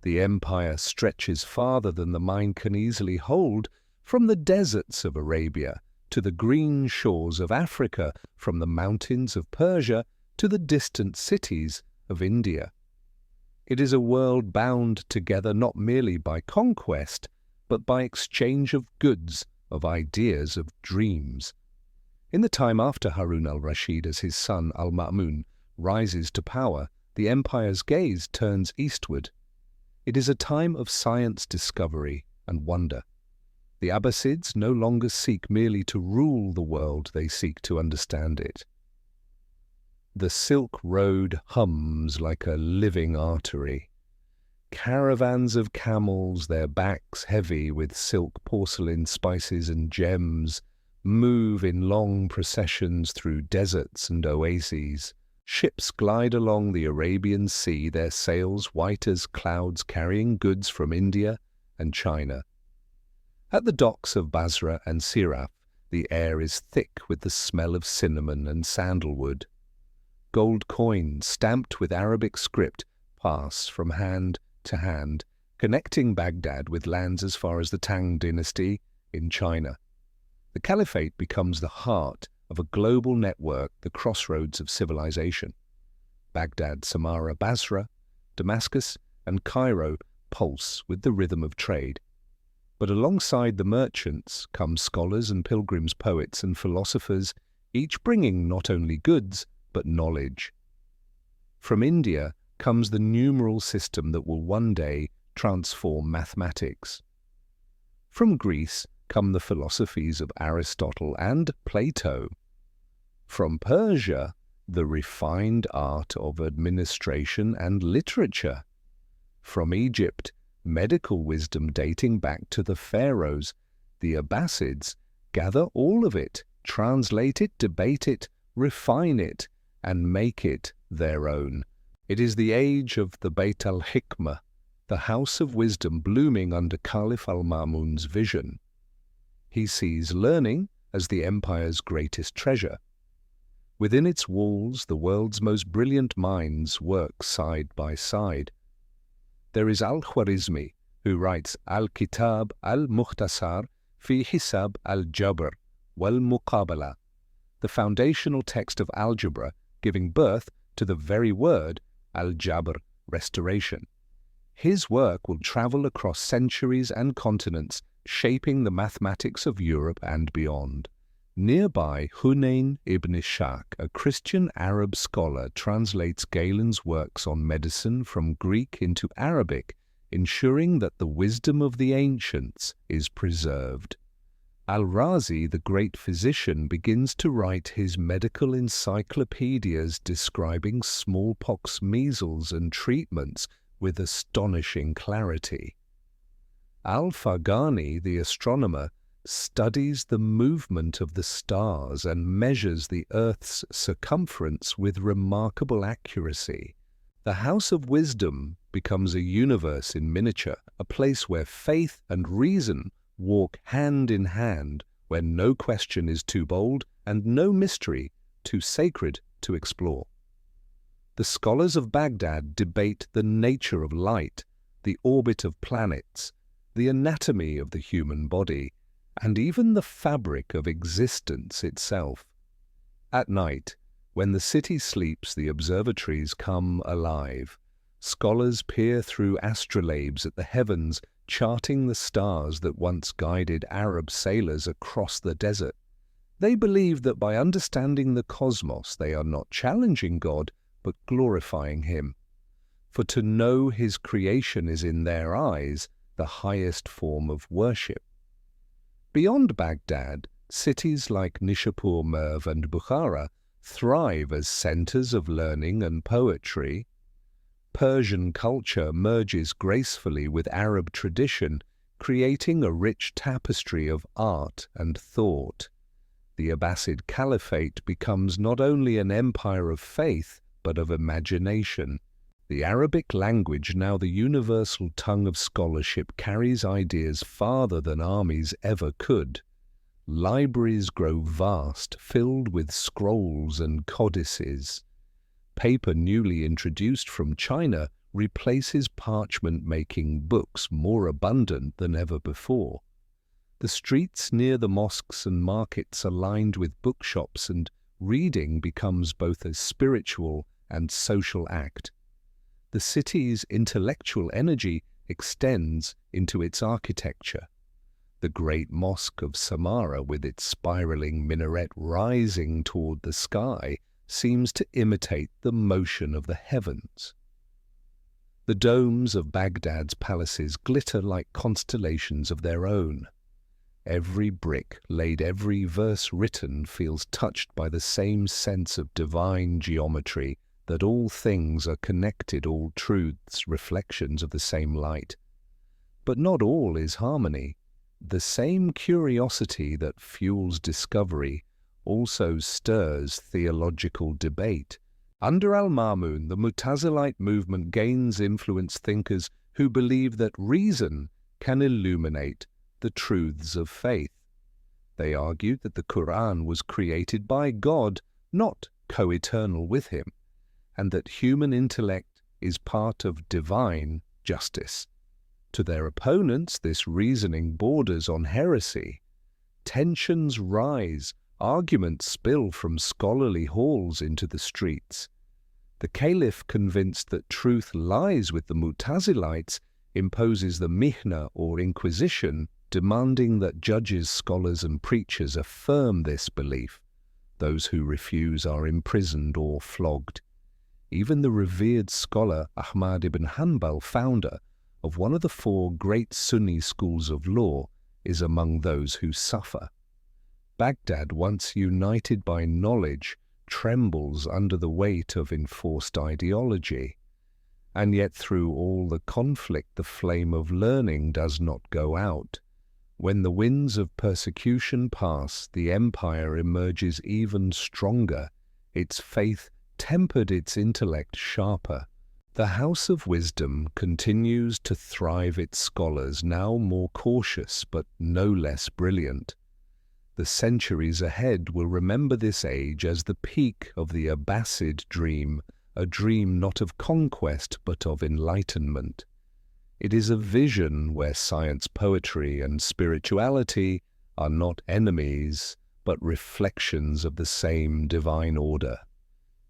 The empire stretches farther than the mind can easily hold, from the deserts of Arabia to the green shores of Africa, from the mountains of Persia to the distant cities of India. It is a world bound together not merely by conquest, but by exchange of goods, of ideas, of dreams. In the time after Harun al-Rashid, as his son al-Ma'mun rises to power, the empire's gaze turns eastward. It is a time of science discovery and wonder. The Abbasids no longer seek merely to rule the world, they seek to understand it. The Silk Road hums like a living artery. Caravans of camels, their backs heavy with silk, porcelain, spices and gems, move in long processions through deserts and oases. Ships glide along the Arabian Sea, their sails white as clouds, carrying goods from India and China. At the docks of Basra and Siraf, the air is thick with the smell of cinnamon and sandalwood. Gold coins, stamped with Arabic script, pass from hand to hand, connecting Baghdad with lands as far as the Tang dynasty in China. The Caliphate becomes the heart of a global network, the crossroads of civilization. Baghdad, Samarra, Basra, Damascus, and Cairo pulse with the rhythm of trade. But alongside the merchants come scholars and pilgrims, poets and philosophers, each bringing not only goods but knowledge. From India comes the numeral system that will one day transform mathematics. From Greece come the philosophies of Aristotle and Plato. From Persia, the refined art of administration and literature. From Egypt, medical wisdom dating back to the pharaohs. The Abbasids gather all of it, translate it, debate it, refine it, and make it their own. It is the age of the Bayt al-Hikmah, the house of wisdom blooming under Caliph al-Ma'mun's vision. He sees learning as the empire's greatest treasure. Within its walls, the world's most brilliant minds work side by side. There is al-Khwarizmi, who writes al-Kitab al-Mukhtasar fi Hisab al-Jabr wal-Muqabala, the foundational text of algebra giving birth to the very word al-Jabr, restoration. His work will travel across centuries and continents, shaping the mathematics of Europe and beyond. Nearby, Hunayn ibn Ishaq, a Christian Arab scholar, translates Galen's works on medicine from Greek into Arabic, ensuring that the wisdom of the ancients is preserved. Al-Razi, the great physician, begins to write his medical encyclopedias describing smallpox, measles, and treatments with astonishing clarity. Al-Farghani, the astronomer, studies the movement of the stars and measures the Earth's circumference with remarkable accuracy. The House of Wisdom becomes a universe in miniature, a place where faith and reason walk hand in hand, where no question is too bold and no mystery too sacred to explore. The scholars of Baghdad debate the nature of light, the orbit of planets, the anatomy of the human body, and even the fabric of existence itself. At night, when the city sleeps, the observatories come alive. Scholars peer through astrolabes at the heavens, charting the stars that once guided Arab sailors across the desert. They believe that by understanding the cosmos, they are not challenging God, but glorifying Him. For to know His creation is in their eyes the highest form of worship. Beyond Baghdad, cities like Nishapur, Merv, and Bukhara thrive as centers of learning and poetry. Persian culture merges gracefully with Arab tradition, creating a rich tapestry of art and thought. The Abbasid Caliphate becomes not only an empire of faith, but of imagination. The Arabic language, now the universal tongue of scholarship, carries ideas farther than armies ever could. Libraries grow vast, filled with scrolls and codices. Paper newly introduced from China replaces parchment-making books more abundant than ever before. The streets near the mosques and markets are lined with bookshops, and reading becomes both a spiritual and social act. The city's intellectual energy extends into its architecture. The great mosque of Samarra, with its spiraling minaret rising toward the sky, seems to imitate the motion of the heavens. The domes of Baghdad's palaces glitter like constellations of their own. Every brick laid, every verse written feels touched by the same sense of divine geometry, that all things are connected, all truths reflections of the same light. But not all is harmony. The same curiosity that fuels discovery also stirs theological debate. Under al-Ma'mun, the Mu'tazilite movement gains influence thinkers who believe that reason can illuminate the truths of faith. They argue that the Quran was created by God, not co-eternal with Him, and that human intellect is part of divine justice. To their opponents, this reasoning borders on heresy. Tensions rise, arguments spill from scholarly halls into the streets. The Caliph, convinced that truth lies with the Mu'tazilites, imposes the Mihna or Inquisition, demanding that judges, scholars, and preachers affirm this belief. Those who refuse are imprisoned or flogged. Even the revered scholar Ahmad ibn Hanbal, founder of one of the 4 great Sunni schools of law, is among those who suffer. Baghdad, once united by knowledge, trembles under the weight of enforced ideology. And yet through all the conflict the flame of learning does not go out. When the winds of persecution pass, the empire emerges even stronger, its faith tempered, its intellect sharper. The House of Wisdom continues to thrive, its scholars now more cautious but no less brilliant. The centuries ahead will remember this age as the peak of the Abbasid dream, a dream not of conquest but of enlightenment. It is a vision where science, poetry, and spirituality are not enemies but reflections of the same divine order.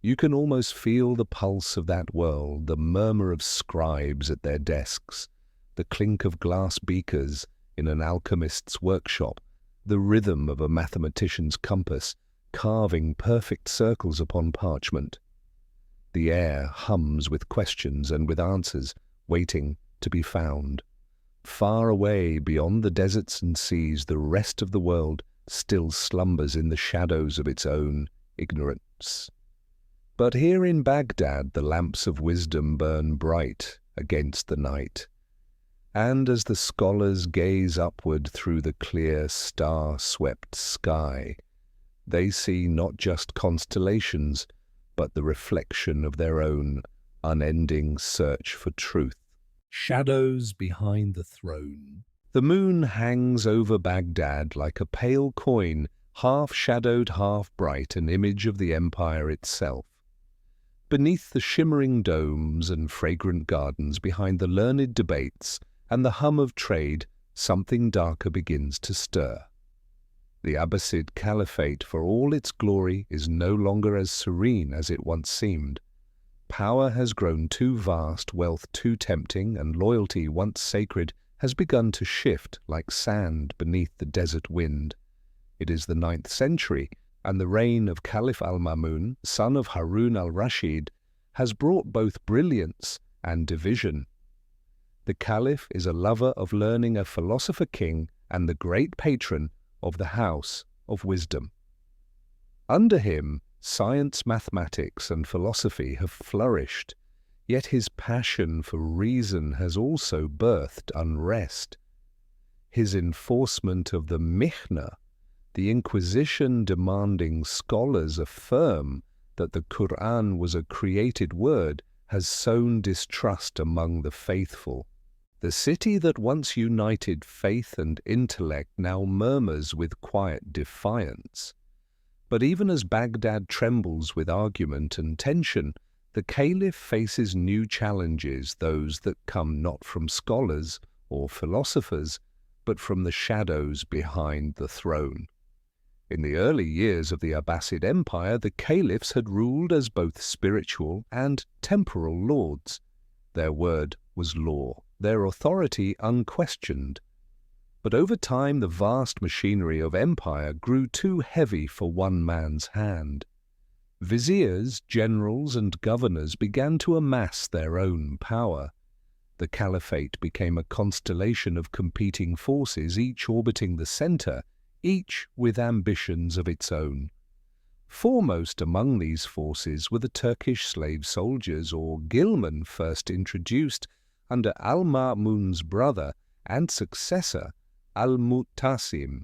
You can almost feel the pulse of that world, the murmur of scribes at their desks, the clink of glass beakers in an alchemist's workshop, the rhythm of a mathematician's compass carving perfect circles upon parchment. The air hums with questions and with answers waiting to be found. Far away beyond the deserts and seas, the rest of the world still slumbers in the shadows of its own ignorance. But here in Baghdad the lamps of wisdom burn bright against the night, and as the scholars gaze upward through the clear star-swept sky, they see not just constellations, but the reflection of their own unending search for truth. Shadows behind the throne. The moon hangs over Baghdad like a pale coin, half shadowed, half bright, an image of the empire itself. Beneath the shimmering domes and fragrant gardens, behind the learned debates and the hum of trade, something darker begins to stir. The Abbasid Caliphate, for all its glory, is no longer as serene as it once seemed. Power has grown too vast, wealth too tempting, and loyalty, once sacred, has begun to shift like sand beneath the desert wind. It is the 9th century, and the reign of Caliph al-Ma'mun, son of Harun al-Rashid, has brought both brilliance and division. The Caliph is a lover of learning, a philosopher king, and the great patron of the House of Wisdom. Under him, science, mathematics, and philosophy have flourished, yet his passion for reason has also birthed unrest. His enforcement of the Mihna, the Inquisition demanding scholars affirm that the Quran was a created word, has sown distrust among the faithful. The city that once united faith and intellect now murmurs with quiet defiance. But even as Baghdad trembles with argument and tension, the Caliph faces new challenges, those that come not from scholars or philosophers, but from the shadows behind the throne. In the early years of the Abbasid Empire, the caliphs had ruled as both spiritual and temporal lords. Their word was law, their authority unquestioned. But over time the vast machinery of empire grew too heavy for one man's hand. Viziers, generals, and governors began to amass their own power. The caliphate became a constellation of competing forces, each orbiting the center, each with ambitions of its own. Foremost among these forces were the Turkish slave soldiers, or ghilman, first introduced under al-Ma'mun's brother and successor, al-Mu'tasim.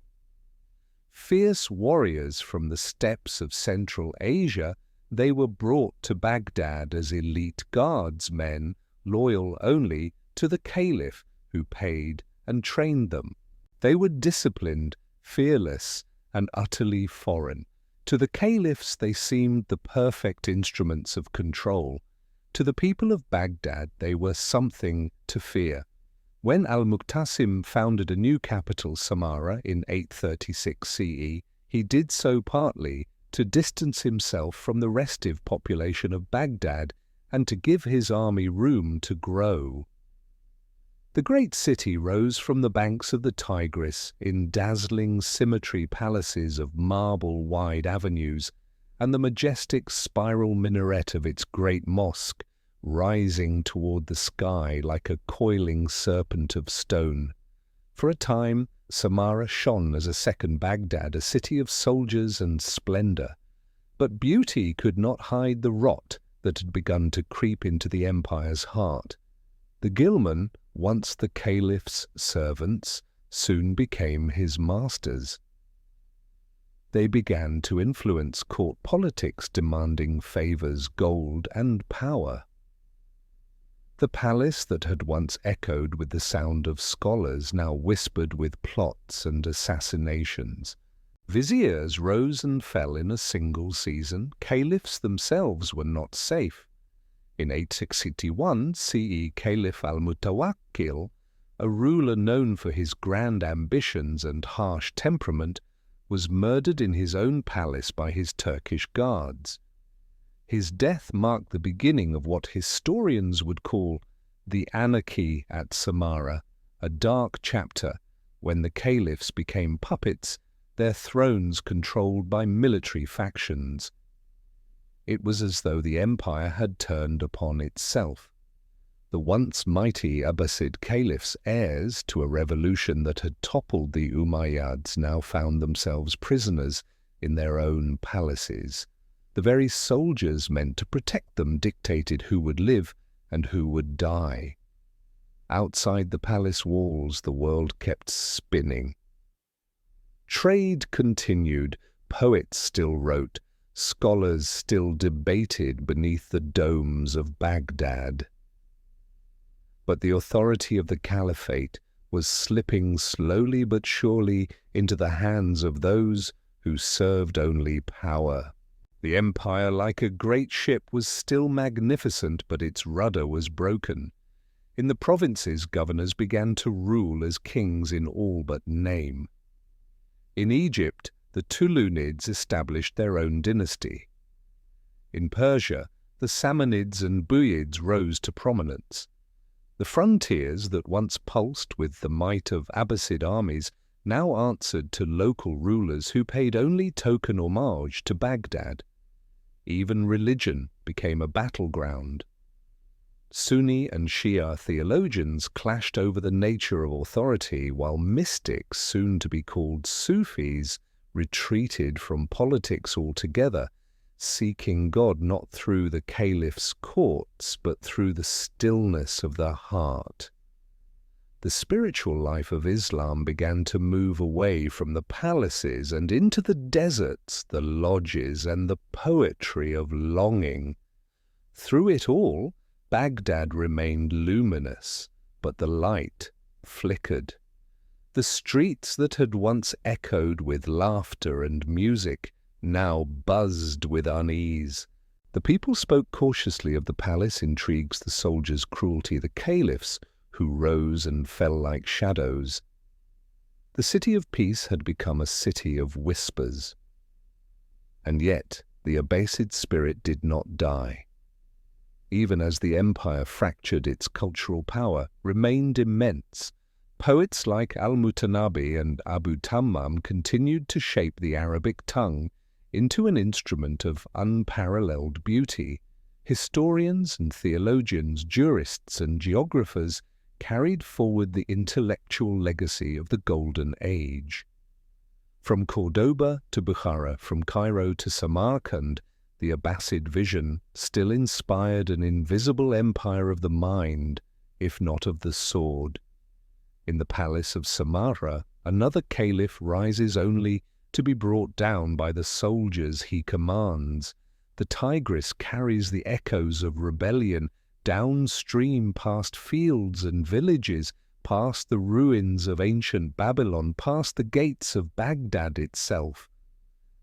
Fierce warriors from the steppes of Central Asia, they were brought to Baghdad as elite guardsmen, loyal only to the caliph who paid and trained them. They were disciplined, fearless, and utterly foreign. To the caliphs they seemed the perfect instruments of control. To the people of Baghdad they were something to fear. When al-Mu'tasim founded a new capital, Samarra, in 836 CE, he did so partly to distance himself from the restive population of Baghdad and to give his army room to grow. The great city rose from the banks of the Tigris in dazzling symmetry, palaces of marble-wide avenues, and the majestic spiral minaret of its great mosque rising toward the sky like a coiling serpent of stone. For a time, Samarra shone as a second Baghdad, a city of soldiers and splendor. But beauty could not hide the rot that had begun to creep into the empire's heart. The Ghilman, once the Caliph's servants, soon became his masters. They began to influence court politics, demanding favors, gold, and power. The palace that had once echoed with the sound of scholars now whispered with plots and assassinations. Viziers rose and fell in a single season. Caliphs themselves were not safe. In 861 CE, Caliph al-Mutawakkil, a ruler known for his grand ambitions and harsh temperament, was murdered in his own palace by his Turkish guards. His death marked the beginning of what historians would call the anarchy at Samarra, a dark chapter when the caliphs became puppets, their thrones controlled by military factions. It was as though the empire had turned upon itself. The once mighty Abbasid Caliphs, heirs to a revolution that had toppled the Umayyads, now found themselves prisoners in their own palaces. The very soldiers meant to protect them dictated who would live and who would die. Outside the palace walls, the world kept spinning. Trade continued, poets still wrote, scholars still debated beneath the domes of Baghdad. But the authority of the Caliphate was slipping slowly but surely into the hands of those who served only power. The empire, like a great ship, was still magnificent, but its rudder was broken. In the provinces, governors began to rule as kings in all but name. In Egypt, the Tulunids established their own dynasty. In Persia, the Samanids and Buyids rose to prominence. The frontiers that once pulsed with the might of Abbasid armies now answered to local rulers who paid only token homage to Baghdad. Even religion became a battleground. Sunni and Shia theologians clashed over the nature of authority, while mystics, soon to be called Sufis, retreated from politics altogether, seeking God not through the caliph's courts, but through the stillness of the heart. The spiritual life of Islam began to move away from the palaces and into the deserts, the lodges, and the poetry of longing. Through it all, Baghdad remained luminous, but the light flickered. The streets that had once echoed with laughter and music now buzzed with unease. The people spoke cautiously of the palace intrigues, the soldiers' cruelty, the caliphs, who rose and fell like shadows. The city of peace had become a city of whispers. And yet the Abbasid spirit did not die. Even as the empire fractured, its cultural power remained immense. Poets like al-Mutanabi and Abu Tammam continued to shape the Arabic tongue into an instrument of unparalleled beauty. Historians and theologians, jurists and geographers carried forward the intellectual legacy of the Golden Age. From Cordoba to Bukhara, from Cairo to Samarkand, the Abbasid vision still inspired an invisible empire of the mind, if not of the sword. In the palace of Samarra, another caliph rises only to be brought down by the soldiers he commands. The Tigris carries the echoes of rebellion downstream past fields and villages, past the ruins of ancient Babylon, past the gates of Baghdad itself.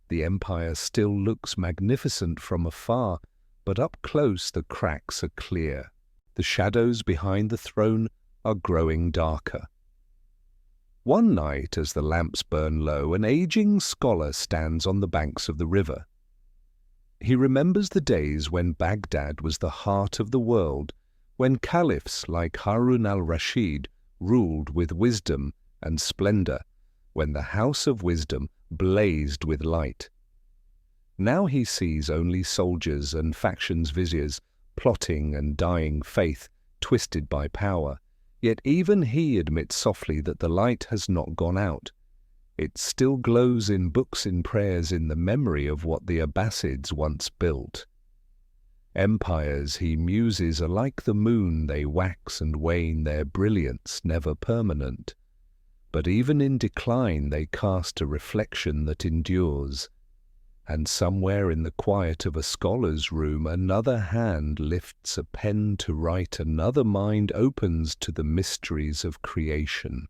The empire still looks magnificent from afar, but up close the cracks are clear. The shadows behind the throne are growing darker. One night, as the lamps burn low, an aging scholar stands on the banks of the river. He remembers the days when Baghdad was the heart of the world, when caliphs like Harun al-Rashid ruled with wisdom and splendor, when the house of wisdom blazed with light. Now he sees only soldiers and factions viziers, plotting and dying faith, twisted by power. Yet even he admits softly that the light has not gone out. It still glows in books and prayers in the memory of what the Abbasids once built. Empires, he muses, are like the moon, they wax and wane, their brilliance never permanent. But even in decline they cast a reflection that endures. And somewhere in the quiet of a scholar's room another hand lifts a pen to write, another mind opens to the mysteries of creation.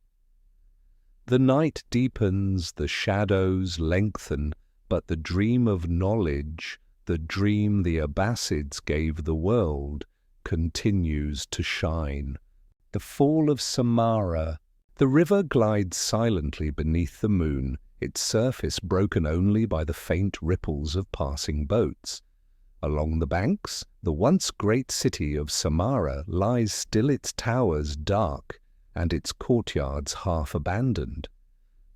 The night deepens, the shadows lengthen, but the dream of knowledge, the dream the Abbasids gave the world, continues to shine. The fall of Samarra. The river glides silently beneath the moon, its surface broken only by the faint ripples of passing boats. Along the banks, the once great city of Samarra lies still, its towers dark and its courtyards half abandoned.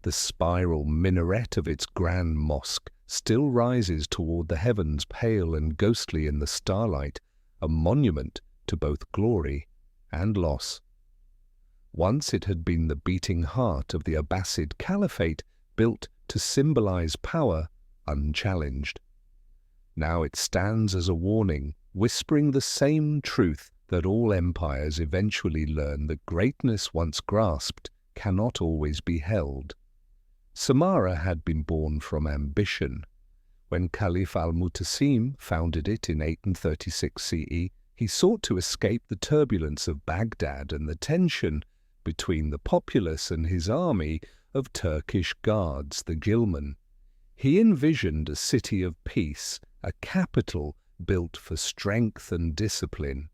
The spiral minaret of its grand mosque still rises toward the heavens, pale and ghostly in the starlight, a monument to both glory and loss. Once it had been the beating heart of the Abbasid Caliphate, built to symbolize power unchallenged. Now it stands as a warning, whispering the same truth that all empires eventually learn, that greatness once grasped cannot always be held. Samarra had been born from ambition. When Caliph al-Mutasim founded it in 836 CE, he sought to escape the turbulence of Baghdad and the tension between the populace and his army of Turkish guards, the Ghilman. He envisioned a city of peace, a capital built for strength and discipline.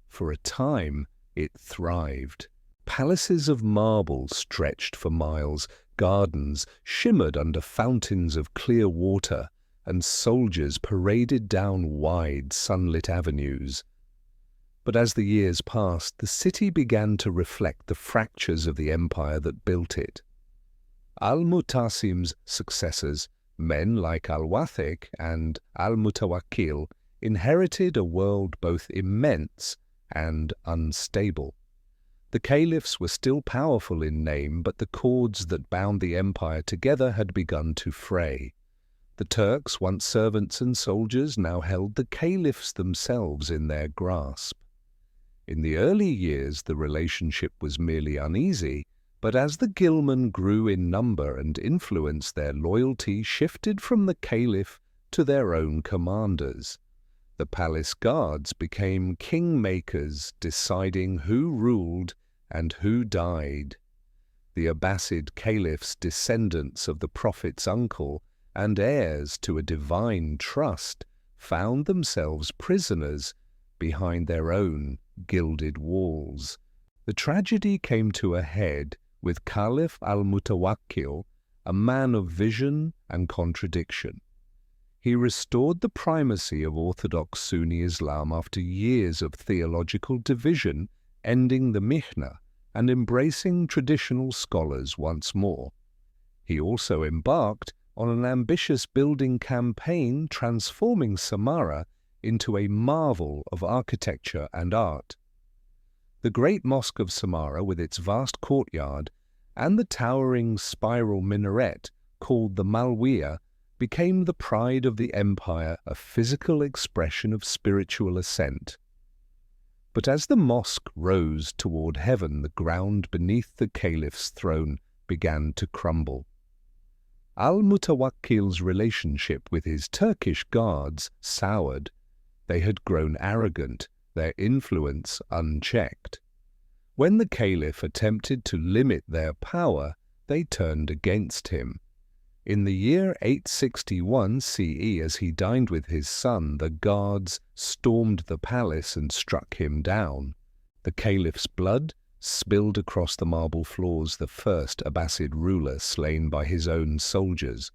For a time, it thrived. Palaces of marble stretched for miles, gardens shimmered under fountains of clear water, and soldiers paraded down wide, sunlit avenues. But as the years passed, the city began to reflect the fractures of the empire that built it. Al-Mutasim's successors, men like al-Wathiq and al-Mutawakkil, inherited a world both immense and unstable. The caliphs were still powerful in name, but the cords that bound the empire together had begun to fray. The Turks, once servants and soldiers, now held the caliphs themselves in their grasp. In the early years, the relationship was merely uneasy, but as the Ghilman grew in number and influence, their loyalty shifted from the caliph to their own commanders. The palace guards became kingmakers, deciding who ruled and who died. The Abbasid caliphs, descendants of the prophet's uncle and heirs to a divine trust, found themselves prisoners behind their own gilded walls. The tragedy came to a head with Caliph al-Mutawakkil, a man of vision and contradiction. He restored the primacy of Orthodox Sunni Islam after years of theological division, ending the Mihna and embracing traditional scholars once more. He also embarked on an ambitious building campaign, transforming Samarra into a marvel of architecture and art. The great mosque of Samarra, with its vast courtyard and the towering spiral minaret called the Malwiya, became the pride of the empire, a physical expression of spiritual ascent. But as the mosque rose toward heaven, the ground beneath the caliph's throne began to crumble. Al-Mutawakkil's relationship with his Turkish guards soured. They had grown arrogant, their influence unchecked. When the caliph attempted to limit their power, they turned against him. In the year 861 CE, as he dined with his son, the guards stormed the palace and struck him down. The caliph's blood spilled across the marble floors, the first Abbasid ruler slain by his own soldiers.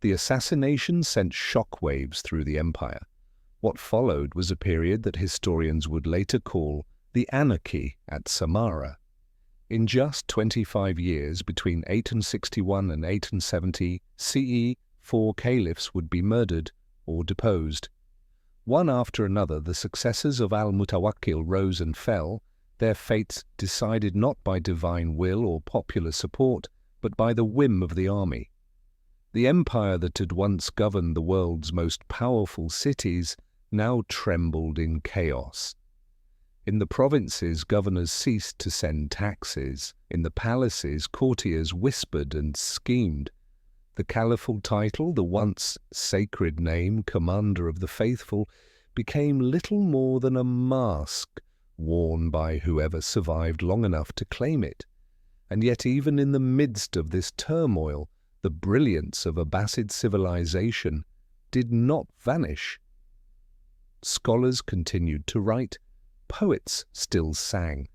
The assassination sent shockwaves through the empire. What followed was a period that historians would later call the Anarchy at Samarra. In just 25 years, between 861 and 870 CE, 4 caliphs would be murdered or deposed. One after another, the successors of al-Mutawakkil rose and fell, their fates decided not by divine will or popular support, but by the whim of the army. The empire that had once governed the world's most powerful cities now trembled in chaos. In the provinces, governors ceased to send taxes. In the palaces, courtiers whispered and schemed. The caliphal title, the once sacred name, commander of the faithful, became little more than a mask worn by whoever survived long enough to claim it. And yet even in the midst of this turmoil, the brilliance of Abbasid civilization did not vanish. Scholars continued to write, poets still sang.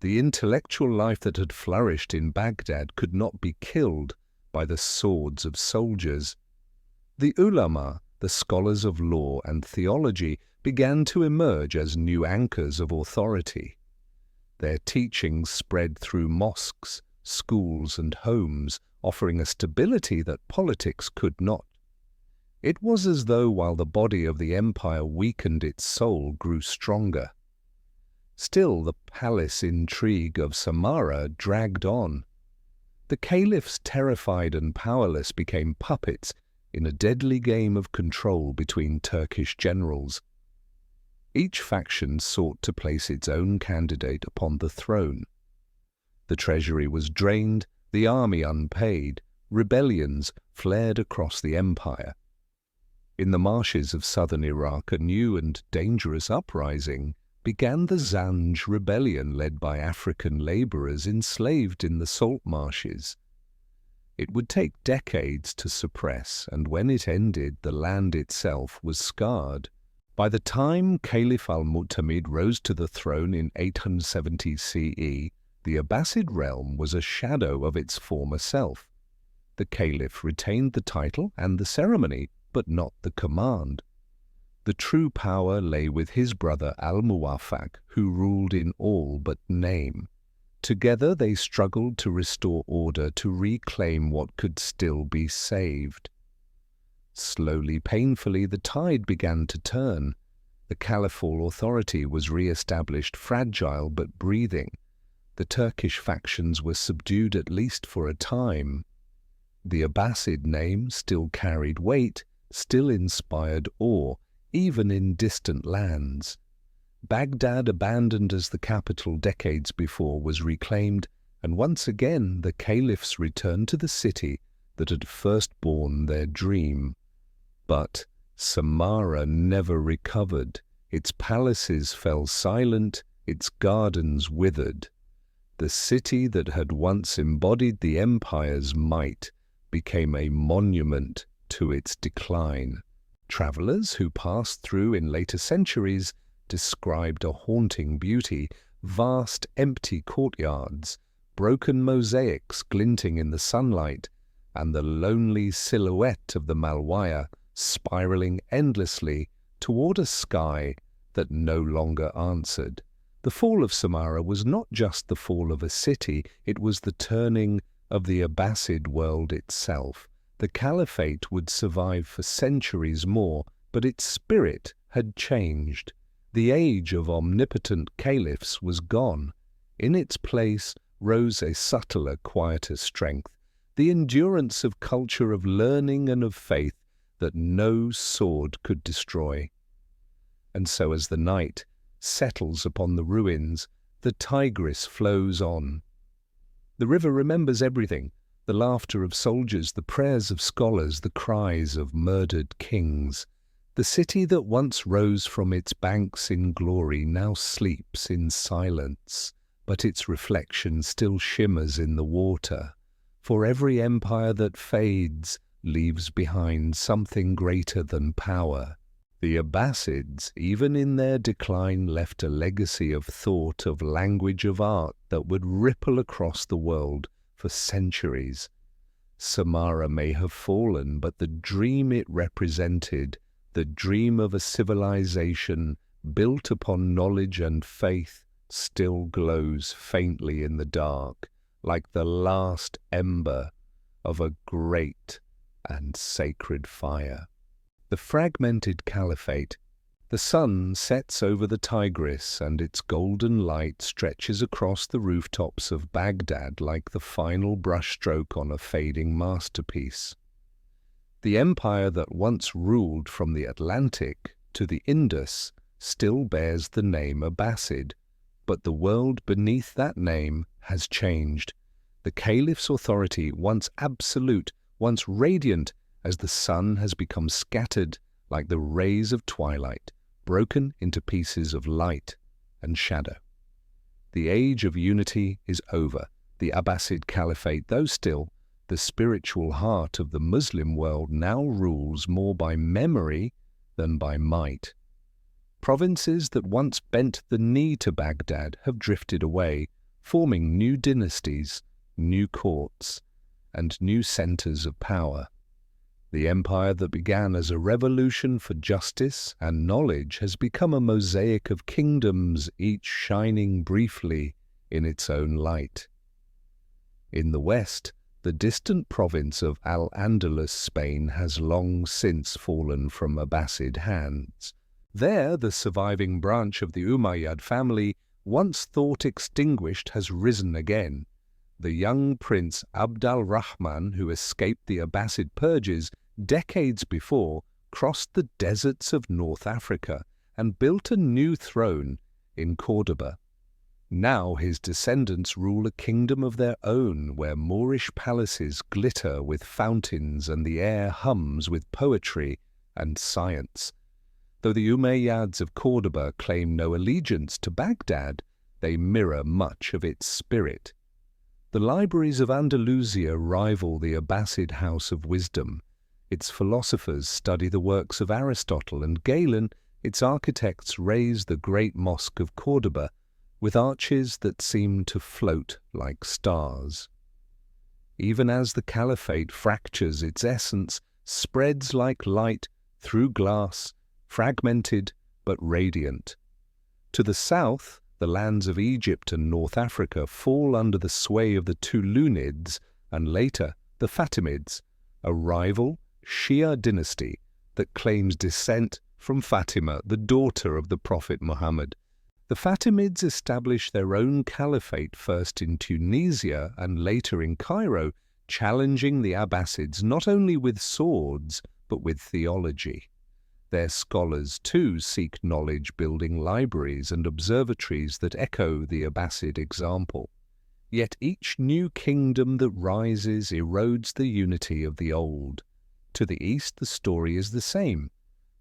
The intellectual life that had flourished in Baghdad could not be killed by the swords of soldiers. The ulama, the scholars of law and theology, began to emerge as new anchors of authority. Their teachings spread through mosques, schools and homes, offering a stability that politics could not. It was as though while the body of the empire weakened, its soul grew stronger. Still, the palace intrigue of Samarra dragged on. The caliphs, terrified and powerless, became puppets in a deadly game of control between Turkish generals. Each faction sought to place its own candidate upon the throne. The treasury was drained, the army unpaid, rebellions flared across the empire. In the marshes of southern Iraq, a new and dangerous uprising began, the Zanj rebellion led by African laborers enslaved in the salt marshes. It would take decades to suppress, and when it ended, the land itself was scarred. By the time Caliph al-Mu'tamid rose to the throne in 870 CE, the Abbasid realm was a shadow of its former self. The Caliph retained the title and the ceremony, but not the command. The true power lay with his brother al-Muwaffaq, who ruled in all but name. Together they struggled to restore order, to reclaim what could still be saved. Slowly, painfully, the tide began to turn. The caliphal authority was re-established, fragile but breathing. The Turkish factions were subdued, at least for a time. The Abbasid name still carried weight, still inspired awe, even in distant lands. Baghdad, abandoned as the capital decades before, was reclaimed, and once again the caliphs returned to the city that had first borne their dream. But Samarra never recovered. Its palaces fell silent, its gardens withered. The city that had once embodied the empire's might became a monument to its decline. Travelers who passed through in later centuries described a haunting beauty, vast empty courtyards, broken mosaics glinting in the sunlight, and the lonely silhouette of the Malwaya spiraling endlessly toward a sky that no longer answered. The fall of Samarra was not just the fall of a city, it was the turning of the Abbasid world itself. The Caliphate would survive for centuries more, but its spirit had changed. The age of omnipotent caliphs was gone. In its place rose a subtler, quieter strength, the endurance of culture, of learning and of faith that no sword could destroy. And so as the night settles upon the ruins, the Tigris flows on. The river remembers everything, the laughter of soldiers, the prayers of scholars, the cries of murdered kings. The city that once rose from its banks in glory now sleeps in silence, but its reflection still shimmers in the water. For every empire that fades leaves behind something greater than power. The Abbasids, even in their decline, left a legacy of thought, of language, of art that would ripple across the world for centuries. Samarra may have fallen, but the dream it represented, the dream of a civilization built upon knowledge and faith, still glows faintly in the dark, like the last ember of a great and sacred fire. The fragmented caliphate. The sun sets over the Tigris, and its golden light stretches across the rooftops of Baghdad like the final brushstroke on a fading masterpiece. The empire that once ruled from the Atlantic to the Indus still bears the name Abbasid, but the world beneath that name has changed. The Caliph's authority, once absolute, once radiant, as the sun has become scattered like the rays of twilight, broken into pieces of light and shadow. The age of unity is over. The Abbasid Caliphate, though still the spiritual heart of the Muslim world, now rules more by memory than by might. Provinces that once bent the knee to Baghdad have drifted away, forming new dynasties, new courts, and new centers of power. The empire that began as a revolution for justice and knowledge has become a mosaic of kingdoms, each shining briefly in its own light. In the west, the distant province of Al-Andalus, Spain, has long since fallen from Abbasid hands. There, the surviving branch of the Umayyad family, once thought extinguished, has risen again. The young prince Abd al-Rahman, who escaped the Abbasid purges decades before, crossed the deserts of North Africa and built a new throne in Cordoba. Now his descendants rule a kingdom of their own, where Moorish palaces glitter with fountains and the air hums with poetry and science. Though the Umayyads of Cordoba claim no allegiance to Baghdad, they mirror much of its spirit. The libraries of Andalusia rival the Abbasid House of Wisdom. Its philosophers study the works of Aristotle and Galen. Its architects raise the great mosque of Cordoba, with arches that seem to float like stars. Even as the caliphate fractures its essence, spreads like light through glass, fragmented but radiant. To the south, the lands of Egypt and North Africa fall under the sway of the Tulunids and later the Fatimids, a rival Shia dynasty that claims descent from Fatima, the daughter of the Prophet Muhammad. The Fatimids established their own caliphate first in Tunisia and later in Cairo, challenging the Abbasids not only with swords but with theology. Their scholars, too, seek knowledge, building libraries and observatories that echo the Abbasid example. Yet each new kingdom that rises erodes the unity of the old. To the east, the story is the same.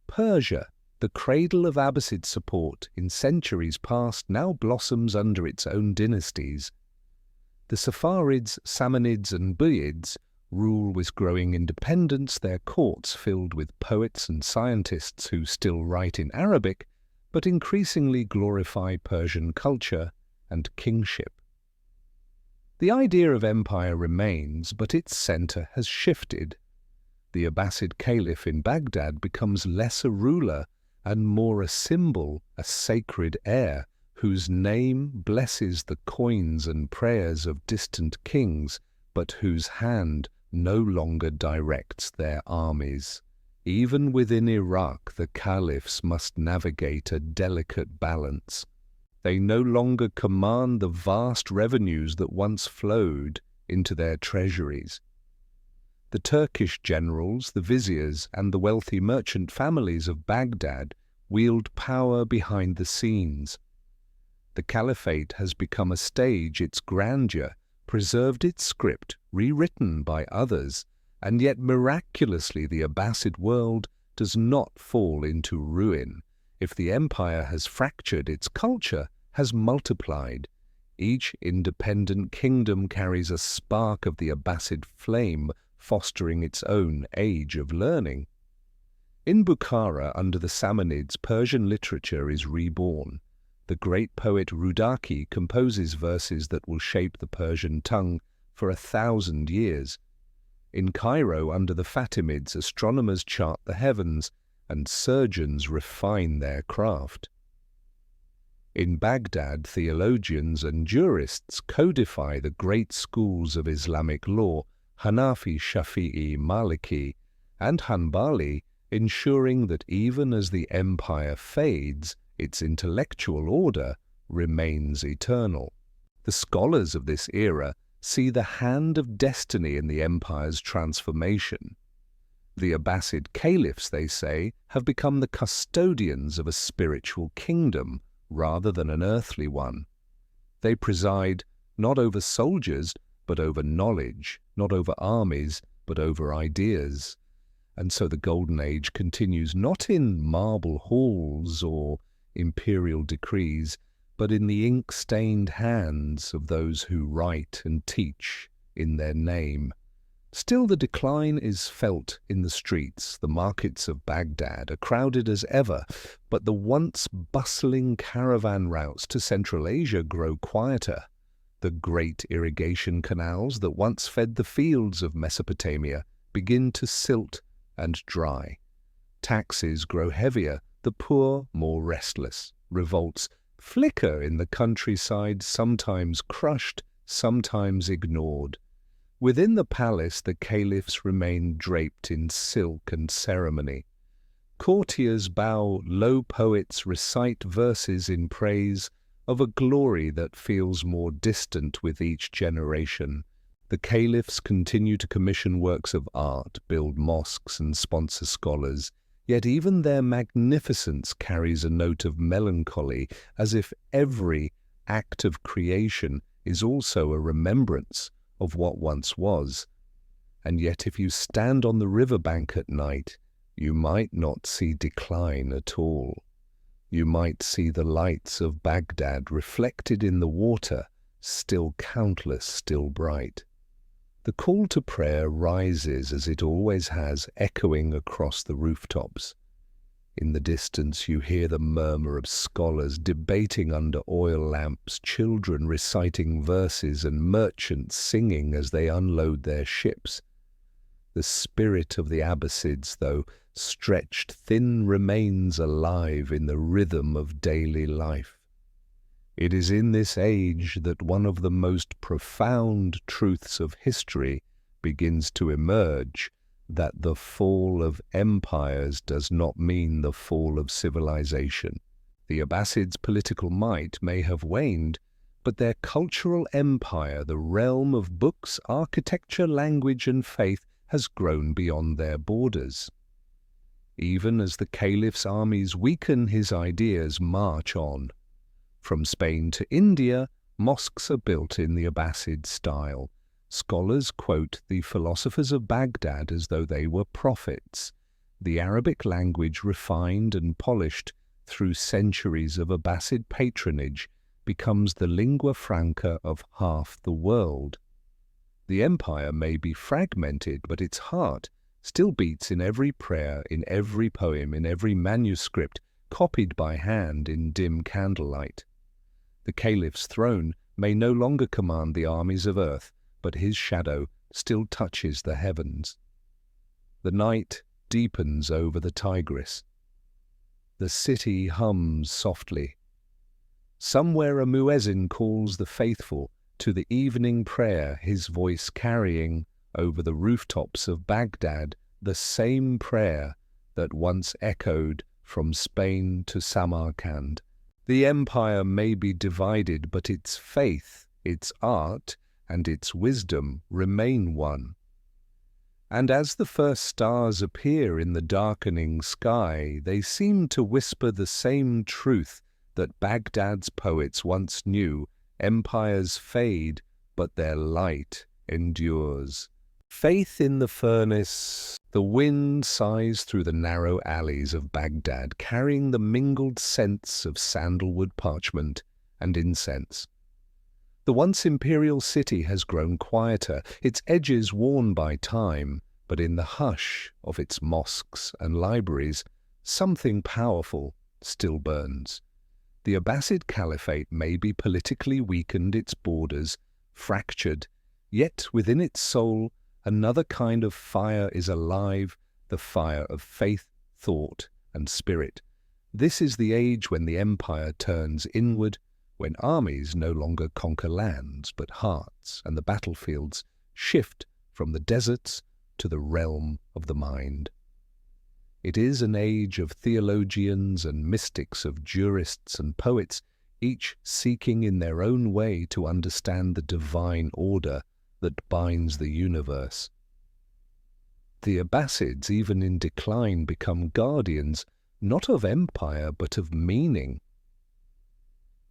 Persia, the cradle of Abbasid support in centuries past, now blossoms under its own dynasties. The Saffarids, Samanids and Buyids rule with growing independence, their courts filled with poets and scientists who still write in Arabic, but increasingly glorify Persian culture and kingship. The idea of empire remains, but its center has shifted. The Abbasid Caliph in Baghdad becomes less a ruler and more a symbol, a sacred heir, whose name blesses the coins and prayers of distant kings, but whose hand no longer directs their armies. Even within Iraq, the caliphs must navigate a delicate balance. They no longer command the vast revenues that once flowed into their treasuries. The Turkish generals, the viziers, and the wealthy merchant families of Baghdad wield power behind the scenes. The caliphate has become a stage, its grandeur preserved its script, rewritten by others, and yet miraculously the Abbasid world does not fall into ruin. If the empire has fractured, its culture has multiplied. Each independent kingdom carries a spark of the Abbasid flame, fostering its own age of learning. In Bukhara, under the Samanids, Persian literature is reborn. The great poet Rudaki composes verses that will shape the Persian tongue for 1,000 years. In Cairo, under the Fatimids, astronomers chart the heavens and surgeons refine their craft. In Baghdad, theologians and jurists codify the great schools of Islamic law, Hanafi, Shafi'i, Maliki, and Hanbali, ensuring that even as the empire fades, its intellectual order remains eternal. The scholars of this era see the hand of destiny in the empire's transformation. The Abbasid Caliphs, they say, have become the custodians of a spiritual kingdom rather than an earthly one. They preside not over soldiers, but over knowledge, not over armies, but over ideas. And so the Golden Age continues not in marble halls or imperial decrees, but in the ink-stained hands of those who write and teach in their name. Still, the decline is felt in the streets. The markets of Baghdad are crowded as ever, but the once bustling caravan routes to Central Asia grow quieter. The great irrigation canals that once fed the fields of Mesopotamia begin to silt and dry. Taxes grow heavier, the poor more restless. Revolts flicker in the countryside, sometimes crushed, sometimes ignored. Within the palace, the caliphs remain draped in silk and ceremony. Courtiers bow low, poets recite verses in praise of a glory that feels more distant with each generation. The caliphs continue to commission works of art, build mosques and sponsor scholars, yet even their magnificence carries a note of melancholy, as if every act of creation is also a remembrance of what once was. And yet if you stand on the riverbank at night, you might not see decline at all. You might see the lights of Baghdad reflected in the water, still countless, still bright. The call to prayer rises as it always has, echoing across the rooftops. In the distance you hear the murmur of scholars debating under oil lamps, children reciting verses, and merchants singing as they unload their ships. The spirit of the Abbasids, though stretched thin, remains alive in the rhythm of daily life. It is in this age that one of the most profound truths of history begins to emerge, that the fall of empires does not mean the fall of civilization. The Abbasids' political might may have waned, but their cultural empire, the realm of books, architecture, language, and faith, has grown beyond their borders. Even as the caliph's armies weaken, his ideas march on. From Spain to India, mosques are built in the Abbasid style. Scholars quote the philosophers of Baghdad as though they were prophets. The Arabic language, refined and polished through centuries of Abbasid patronage, becomes the lingua franca of half the world. The empire may be fragmented, but its heart still beats in every prayer, in every poem, in every manuscript, copied by hand in dim candlelight. The caliph's throne may no longer command the armies of earth, but his shadow still touches the heavens. The night deepens over the Tigris. The city hums softly. Somewhere a muezzin calls the faithful to the evening prayer, his voice carrying over the rooftops of Baghdad the same prayer that once echoed from Spain to Samarkand. The empire may be divided, but its faith, its art, and its wisdom remain one. And as the first stars appear in the darkening sky, they seem to whisper the same truth that Baghdad's poets once knew: empires fade, but their light endures. Faith in the furnace. The wind sighs through the narrow alleys of Baghdad, carrying the mingled scents of sandalwood, parchment, and incense. The once imperial city has grown quieter, its edges worn by time, but in the hush of its mosques and libraries, something powerful still burns. The Abbasid Caliphate may be politically weakened, its borders fractured, yet within its soul another kind of fire is alive, the fire of faith, thought, and spirit. This is the age when the empire turns inward, when armies no longer conquer lands but hearts, and the battlefields shift from the deserts to the realm of the mind. It is an age of theologians and mystics, of jurists and poets, each seeking in their own way to understand the divine order that binds the universe. The Abbasids, even in decline, become guardians not of empire but of meaning.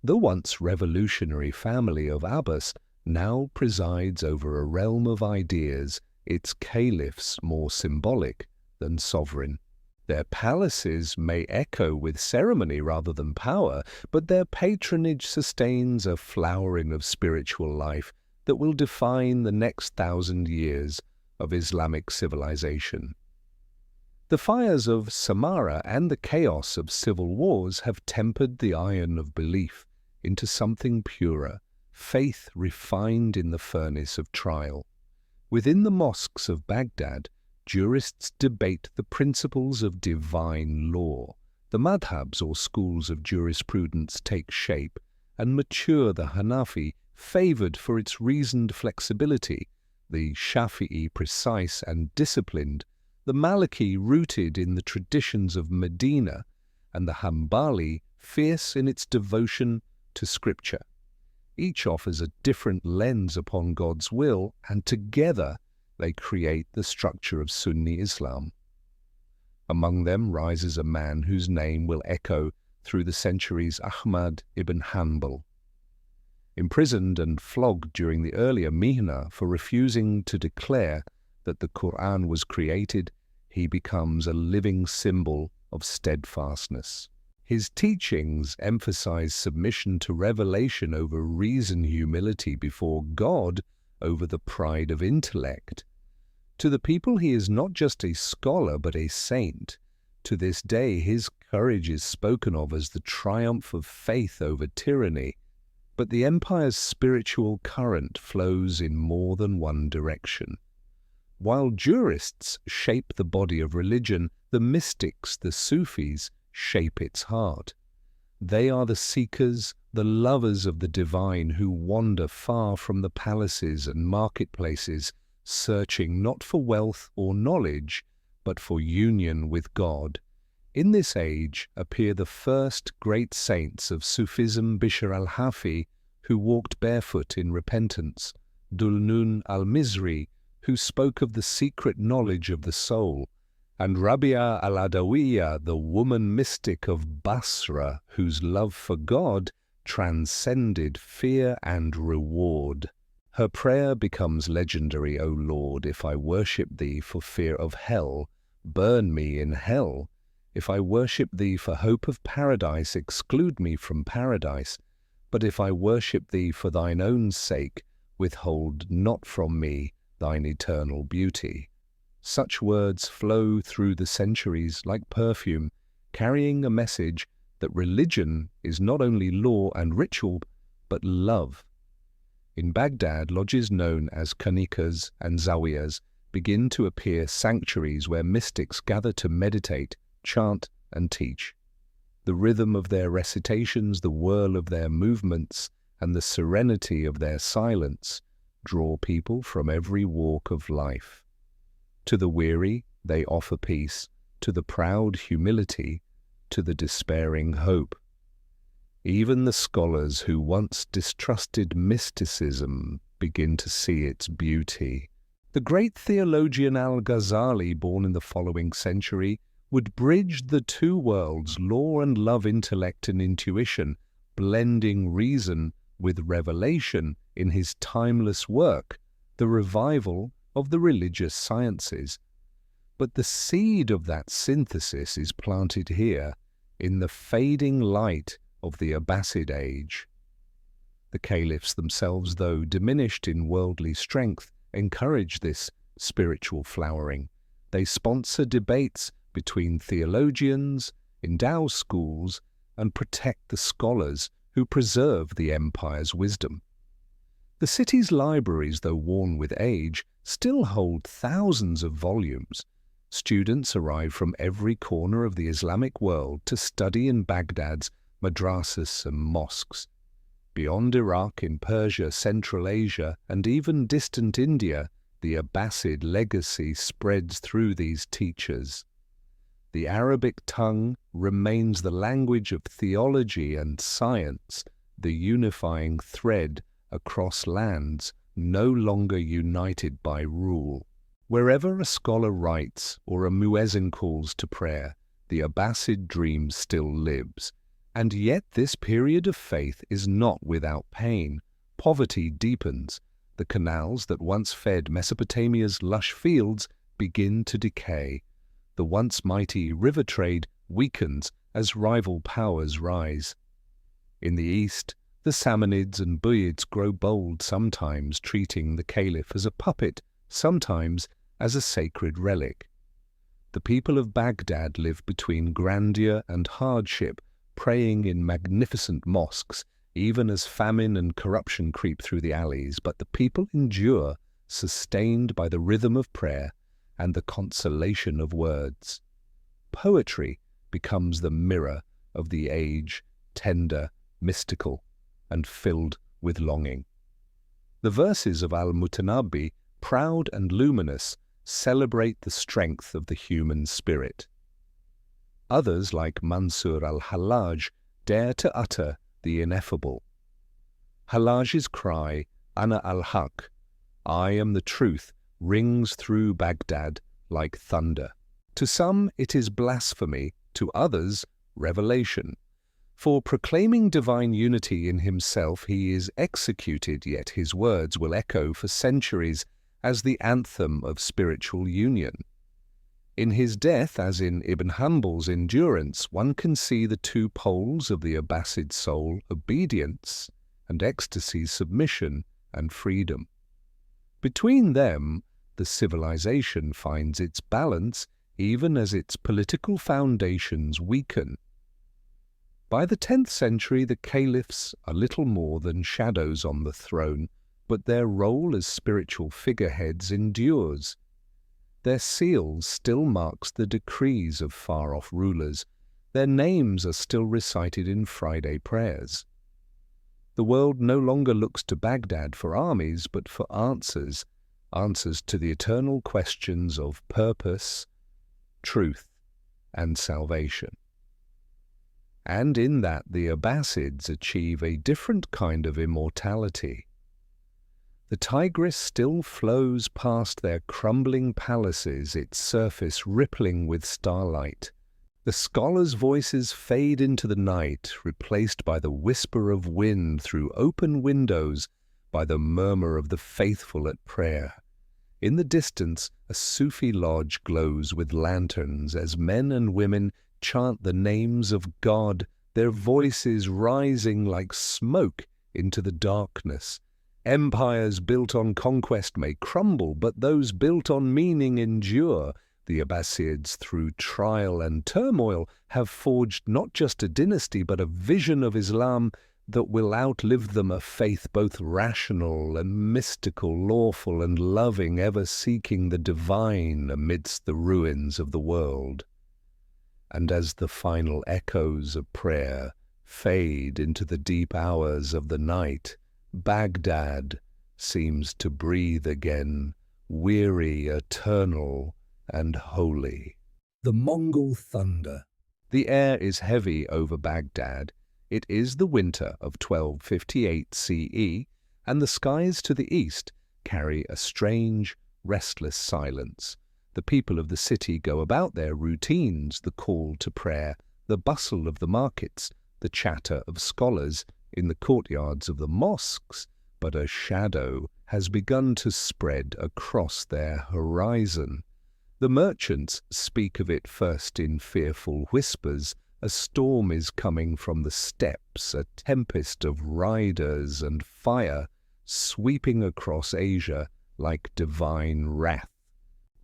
The once revolutionary family of Abbas now presides over a realm of ideas, its caliphs more symbolic than sovereign. Their palaces may echo with ceremony rather than power, but their patronage sustains a flowering of spiritual life that will define the next 1,000 years of Islamic civilization. The fires of Samarra and the chaos of civil wars have tempered the iron of belief into something purer, faith refined in the furnace of trial. Within the mosques of Baghdad, jurists debate the principles of divine law. The madhabs, or schools of jurisprudence, take shape and mature. The Hanafi, favored for its reasoned flexibility, the Shafi'i, precise and disciplined, the Maliki, rooted in the traditions of Medina, and the Hanbali, fierce in its devotion to scripture. Each offers a different lens upon God's will, and together they create the structure of Sunni Islam. Among them rises a man whose name will echo through the centuries, Ahmad ibn Hanbal. Imprisoned and flogged during the earlier Mihna for refusing to declare that the Quran was created, he becomes a living symbol of steadfastness. His teachings emphasize submission to revelation over reason, humility before God over the pride of intellect. To the people he is not just a scholar but a saint. To this day his courage is spoken of as the triumph of faith over tyranny. But the empire's spiritual current flows in more than one direction. While jurists shape the body of religion, the mystics, the Sufis, shape its heart. They are the seekers, the lovers of the divine, who wander far from the palaces and marketplaces, searching not for wealth or knowledge, but for union with God. In this age appear the first great saints of Sufism, Bishr al-Hafi, who walked barefoot in repentance, Dhul-Nun al-Mizri, who spoke of the secret knowledge of the soul, and Rabia al-Adawiyya, the woman mystic of Basra, whose love for God transcended fear and reward. Her prayer becomes legendary: O Lord, if I worship Thee for fear of hell, burn me in hell. If I worship Thee for hope of paradise, exclude me from paradise. But if I worship Thee for Thine own sake, withhold not from me Thine eternal beauty. Such words flow through the centuries like perfume, carrying a message that religion is not only law and ritual, but love. In Baghdad, lodges known as kanikas and zawiyas begin to appear, sanctuaries where mystics gather to meditate, chant, and teach. The rhythm of their recitations, the whirl of their movements, and the serenity of their silence draw people from every walk of life. To the weary, they offer peace; to the proud, humility; to the despairing, hope. Even the scholars who once distrusted mysticism begin to see its beauty. The great theologian al-Ghazali, born in the following century, would bridge the two worlds, law and love, intellect and intuition, blending reason with revelation in his timeless work, The Revival of the Religious Sciences. But the seed of that synthesis is planted here, in the fading light of the Abbasid age. The caliphs themselves, though diminished in worldly strength, encourage this spiritual flowering. They sponsor debates between theologians, endow schools, and protect the scholars who preserve the empire's wisdom. The city's libraries, though worn with age, still hold thousands of volumes. Students arrive from every corner of the Islamic world to study in Baghdad's madrasas and mosques. Beyond Iraq, in Persia, Central Asia, and even distant India, the Abbasid legacy spreads through these teachers. The Arabic tongue remains the language of theology and science, the unifying thread across lands no longer united by rule. Wherever a scholar writes or a muezzin calls to prayer, the Abbasid dream still lives. And yet this period of faith is not without pain. Poverty deepens. The canals that once fed Mesopotamia's lush fields begin to decay. The once mighty river trade weakens as rival powers rise. In the east, the Samanids and Buyids grow bold, sometimes treating the Caliph as a puppet, sometimes as a sacred relic. The people of Baghdad live between grandeur and hardship, praying in magnificent mosques, even as famine and corruption creep through the alleys, but the people endure, sustained by the rhythm of prayer and the consolation of words. Poetry becomes the mirror of the age, tender, mystical, and filled with longing. The verses of al-Mutanabbi, proud and luminous, celebrate the strength of the human spirit. Others, like Mansur al-Hallaj, dare to utter the ineffable. Hallaj's cry, Ana al-Haq, I am the truth, rings through Baghdad like thunder. To some it is blasphemy, to others revelation. For proclaiming divine unity in himself he is executed, yet his words will echo for centuries as the anthem of spiritual union. In his death, as in Ibn Hanbal's endurance, one can see the two poles of the Abbasid soul, obedience, and ecstasy, submission and freedom. Between them, the civilization finds its balance even as its political foundations weaken. By the 10th century, the caliphs are little more than shadows on the throne, but their role as spiritual figureheads endures. Their seals still marks the decrees of far-off rulers. Their names are still recited in Friday prayers. The world no longer looks to Baghdad for armies, but for answers to the eternal questions of purpose, truth, and salvation. And in that the Abbasids achieve a different kind of immortality. The Tigris still flows past their crumbling palaces, its surface rippling with starlight. The scholars' voices fade into the night, replaced by the whisper of wind through open windows, by the murmur of the faithful at prayer. In the distance, a Sufi lodge glows with lanterns as men and women chant the names of God, their voices rising like smoke into the darkness. Empires built on conquest may crumble, but those built on meaning endure. The Abbasids, through trial and turmoil, have forged not just a dynasty, but a vision of Islam that will outlive them, a faith both rational and mystical, lawful and loving, ever seeking the divine amidst the ruins of the world. And as the final echoes of prayer fade into the deep hours of the night, Baghdad seems to breathe again, weary, eternal, and holy. The Mongol thunder. The air is heavy over Baghdad. It is the winter of 1258 CE, and the skies to the east carry a strange, restless silence. The people of the city go about their routines, the call to prayer, the bustle of the markets, the chatter of scholars in the courtyards of the mosques, but a shadow has begun to spread across their horizon. The merchants speak of it first in fearful whispers. A storm is coming from the steppes, a tempest of riders and fire sweeping across Asia like divine wrath.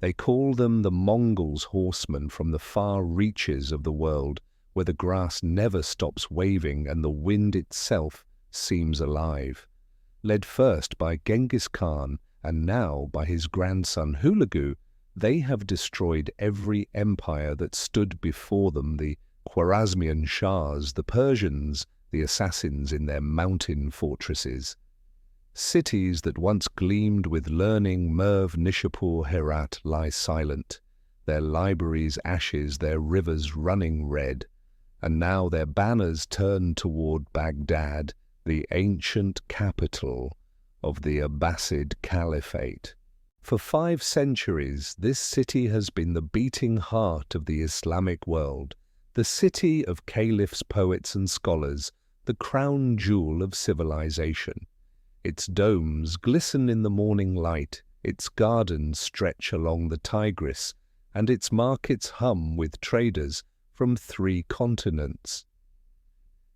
They call them the Mongols' horsemen from the far reaches of the world, where the grass never stops waving and the wind itself seems alive. Led first by Genghis Khan and now by his grandson Hulagu, They have destroyed every empire that stood before them, the Khwarezmian Shahs, the Persians, the assassins in their mountain fortresses. Cities that once gleamed with learning, Merv, Nishapur, Herat, lie silent, their libraries ashes, their rivers running red, and now their banners turn toward Baghdad, the ancient capital of the Abbasid Caliphate. For 5 centuries, this city has been the beating heart of the Islamic world, the city of caliphs, poets and scholars, the crown jewel of civilization. Its domes glisten in the morning light, its gardens stretch along the Tigris, and its markets hum with traders from 3 continents.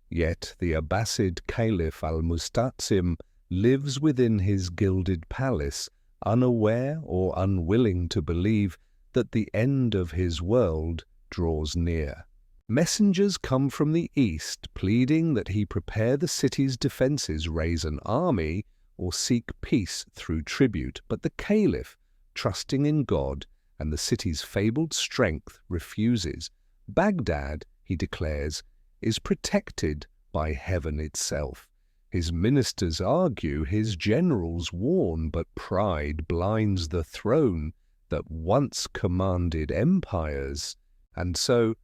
Yet the Abbasid Caliph al-Musta'sim lives within his gilded palace, unaware or unwilling to believe that the end of his world draws near. Messengers come from the east, pleading that he prepare the city's defences, raise an army, or seek peace through tribute. But the Caliph, trusting in God and the city's fabled strength, refuses. Baghdad, he declares, is protected by heaven itself. His ministers argue, his generals warn, but pride blinds the throne that once commanded empires. And so,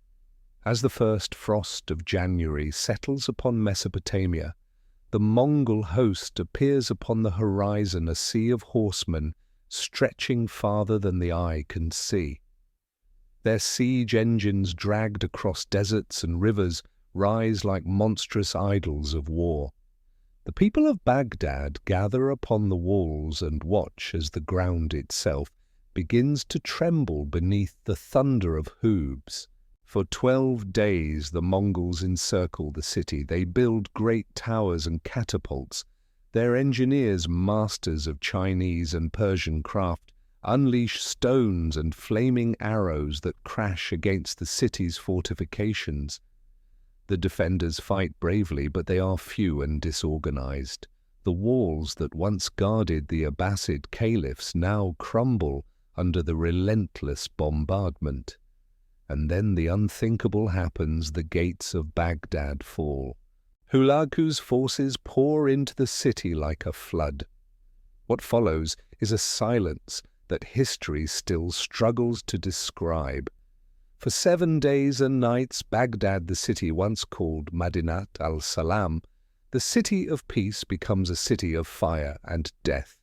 as the first frost of January settles upon Mesopotamia, the Mongol host appears upon the horizon, a sea of horsemen stretching farther than the eye can see. Their siege engines, dragged across deserts and rivers, rise like monstrous idols of war. The people of Baghdad gather upon the walls and watch as the ground itself begins to tremble beneath the thunder of hooves. For 12 days the Mongols encircle the city. They build great towers and catapults. Their engineers, masters of Chinese and Persian craft, unleash stones and flaming arrows that crash against the city's fortifications. The defenders fight bravely, but they are few and disorganized. The walls that once guarded the Abbasid caliphs now crumble under the relentless bombardment. And then the unthinkable happens, the gates of Baghdad fall. Hulagu's forces pour into the city like a flood. What follows is a silence that history still struggles to describe. For 7 days and nights, Baghdad, the city once called Madinat al-Salam, the city of peace, becomes a city of fire and death.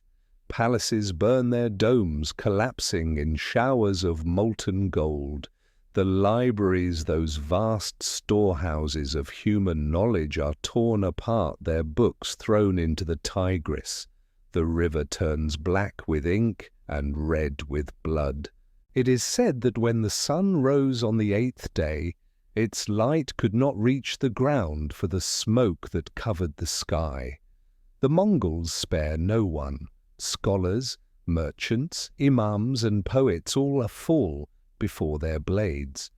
Palaces burn their domes, collapsing in showers of molten gold. The libraries, those vast storehouses of human knowledge, are torn apart, their books thrown into the Tigris. The river turns black with ink and red with blood. It is said that when the sun rose on the 8th day, its light could not reach the ground for the smoke that covered the sky. The Mongols spare no one. Scholars, merchants, imams and poets all fall before their blades.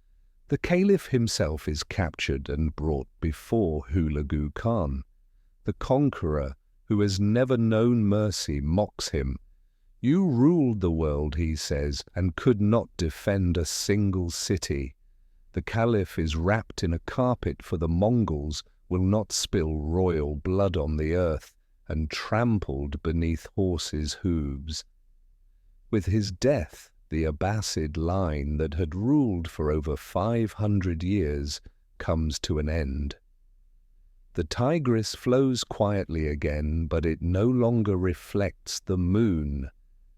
The Caliph himself is captured and brought before Hulagu Khan. The conqueror, who has never known mercy, mocks him. You ruled the world, he says, and could not defend a single city. The Caliph is wrapped in a carpet, for the Mongols will not spill royal blood on the earth, and trampled beneath horses' hooves. With his death, the Abbasid line that had ruled for over 500 years comes to an end. The Tigris flows quietly again, but it no longer reflects the moon.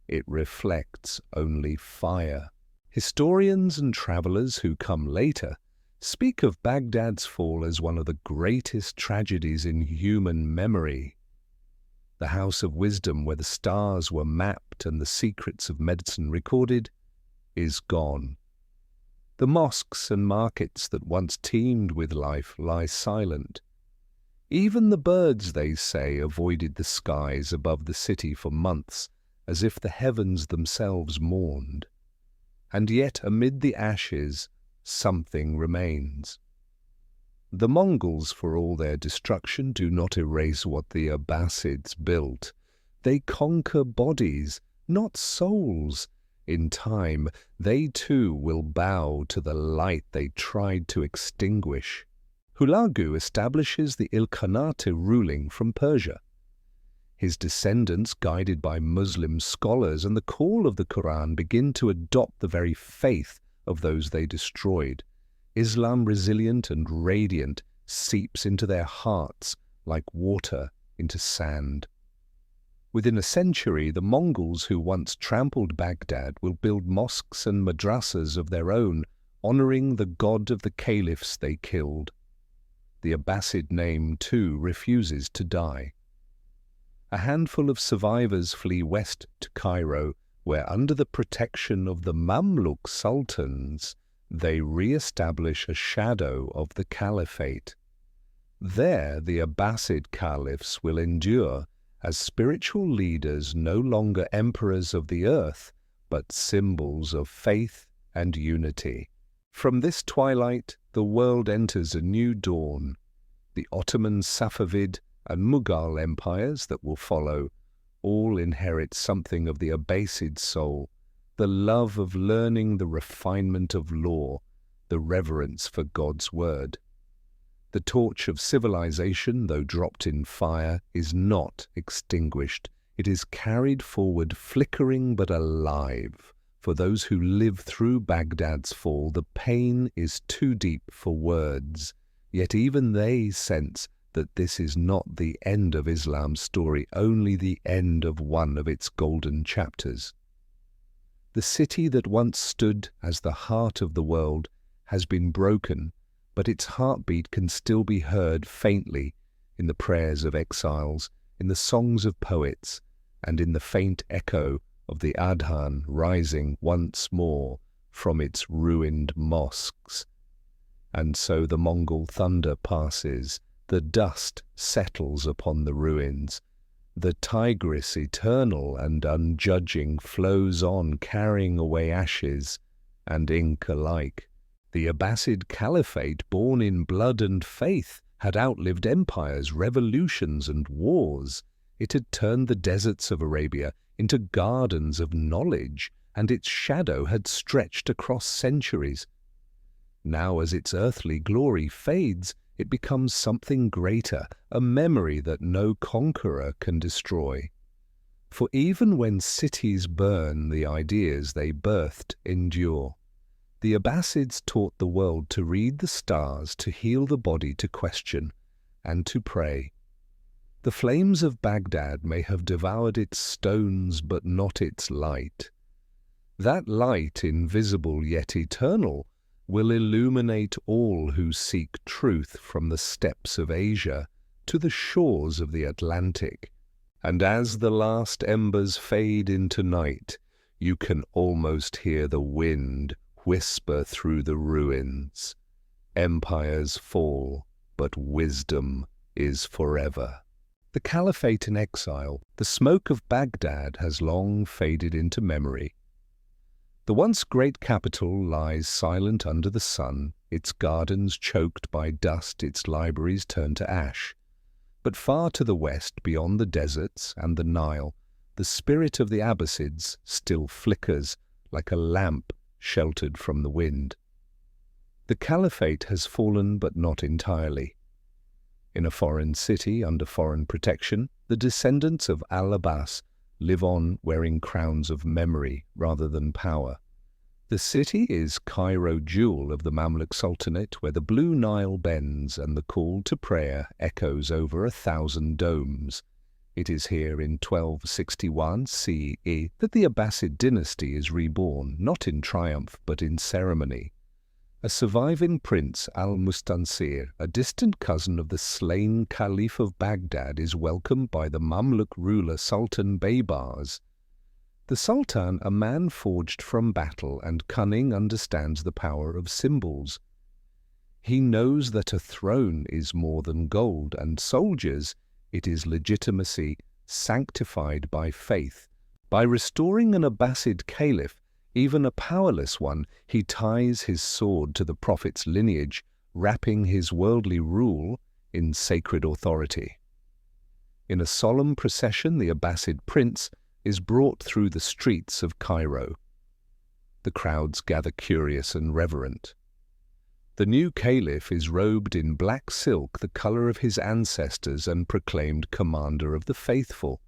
It reflects only fire. Historians and travelers who come later speak of Baghdad's fall as one of the greatest tragedies in human memory. The house of wisdom, where the stars were mapped and the secrets of medicine recorded, is gone. The mosques and markets that once teemed with life lie silent. Even the birds, they say, avoided the skies above the city for months, as if the heavens themselves mourned. And yet, amid the ashes, something remains. The Mongols, for all their destruction, do not erase what the Abbasids built. They conquer bodies, not souls. In time, they too will bow to the light they tried to extinguish. Hulagu establishes the Ilkhanate ruling from Persia. His descendants, guided by Muslim scholars and the call of the Quran, begin to adopt the very faith of those they destroyed. Islam, resilient and radiant, seeps into their hearts like water into sand. Within a century, the Mongols who once trampled Baghdad will build mosques and madrasas of their own, honoring the god of the caliphs they killed. The Abbasid name, too, refuses to die. A handful of survivors flee west to Cairo, where under the protection of the Mamluk sultans, they re-establish a shadow of the Caliphate. There, the Abbasid Caliphs will endure as spiritual leaders, no longer emperors of the earth, but symbols of faith and unity. From this twilight, the world enters a new dawn. The Ottoman, Safavid, and Mughal empires that will follow all inherit something of the Abbasid soul, the love of learning, the refinement of law, the reverence for God's word. The torch of civilization, though dropped in fire, is not extinguished. It is carried forward, flickering but alive. For those who live through Baghdad's fall, the pain is too deep for words. Yet even they sense that this is not the end of Islam's story, only the end of one of its golden chapters. The city that once stood as the heart of the world has been broken, but its heartbeat can still be heard faintly in the prayers of exiles, in the songs of poets, and in the faint echo of the adhan rising once more from its ruined mosques. And so the Mongol thunder passes, the dust settles upon the ruins. The Tigris, eternal and unjudging, flows on, carrying away ashes and ink alike. The Abbasid Caliphate, born in blood and faith, had outlived empires, revolutions, and wars. It had turned the deserts of Arabia into gardens of knowledge, and its shadow had stretched across centuries. Now, as its earthly glory fades, it becomes something greater, a memory that no conqueror can destroy. For even when cities burn, the ideas they birthed endure. The Abbasids taught the world to read the stars, to heal the body, to question, and to pray. The flames of Baghdad may have devoured its stones, but not its light. That light, invisible yet eternal, will illuminate all who seek truth from the steppes of Asia to the shores of the Atlantic. And as the last embers fade into night, you can almost hear the wind whisper through the ruins. Empires fall, but wisdom is forever. The Caliphate in exile, the smoke of Baghdad has long faded into memory. The once great capital lies silent under the sun, its gardens choked by dust, its libraries turned to ash. But far to the west, beyond the deserts and the Nile, the spirit of the Abbasids still flickers like a lamp sheltered from the wind. The Caliphate has fallen, but not entirely. In a foreign city under foreign protection, the descendants of al-Abbas live on wearing crowns of memory rather than power. The city is Cairo jewel of the Mamluk Sultanate, where the blue Nile bends and the call to prayer echoes over 1,000 domes. It is here in 1261 CE that the Abbasid dynasty is reborn, not in triumph but in ceremony. A surviving prince, al-Mustansir, a distant cousin of the slain Caliph of Baghdad, is welcomed by the Mamluk ruler Sultan Baybars. The Sultan, a man forged from battle and cunning, understands the power of symbols. He knows that a throne is more than gold, and soldiers, it is legitimacy sanctified by faith. By restoring an Abbasid Caliph, even a powerless one, he ties his sword to the Prophet's lineage, wrapping his worldly rule in sacred authority. In a solemn procession, the Abbasid prince is brought through the streets of Cairo. The crowds gather curious and reverent. The new Caliph is robed in black silk, the color of his ancestors, and proclaimed commander of the faithful.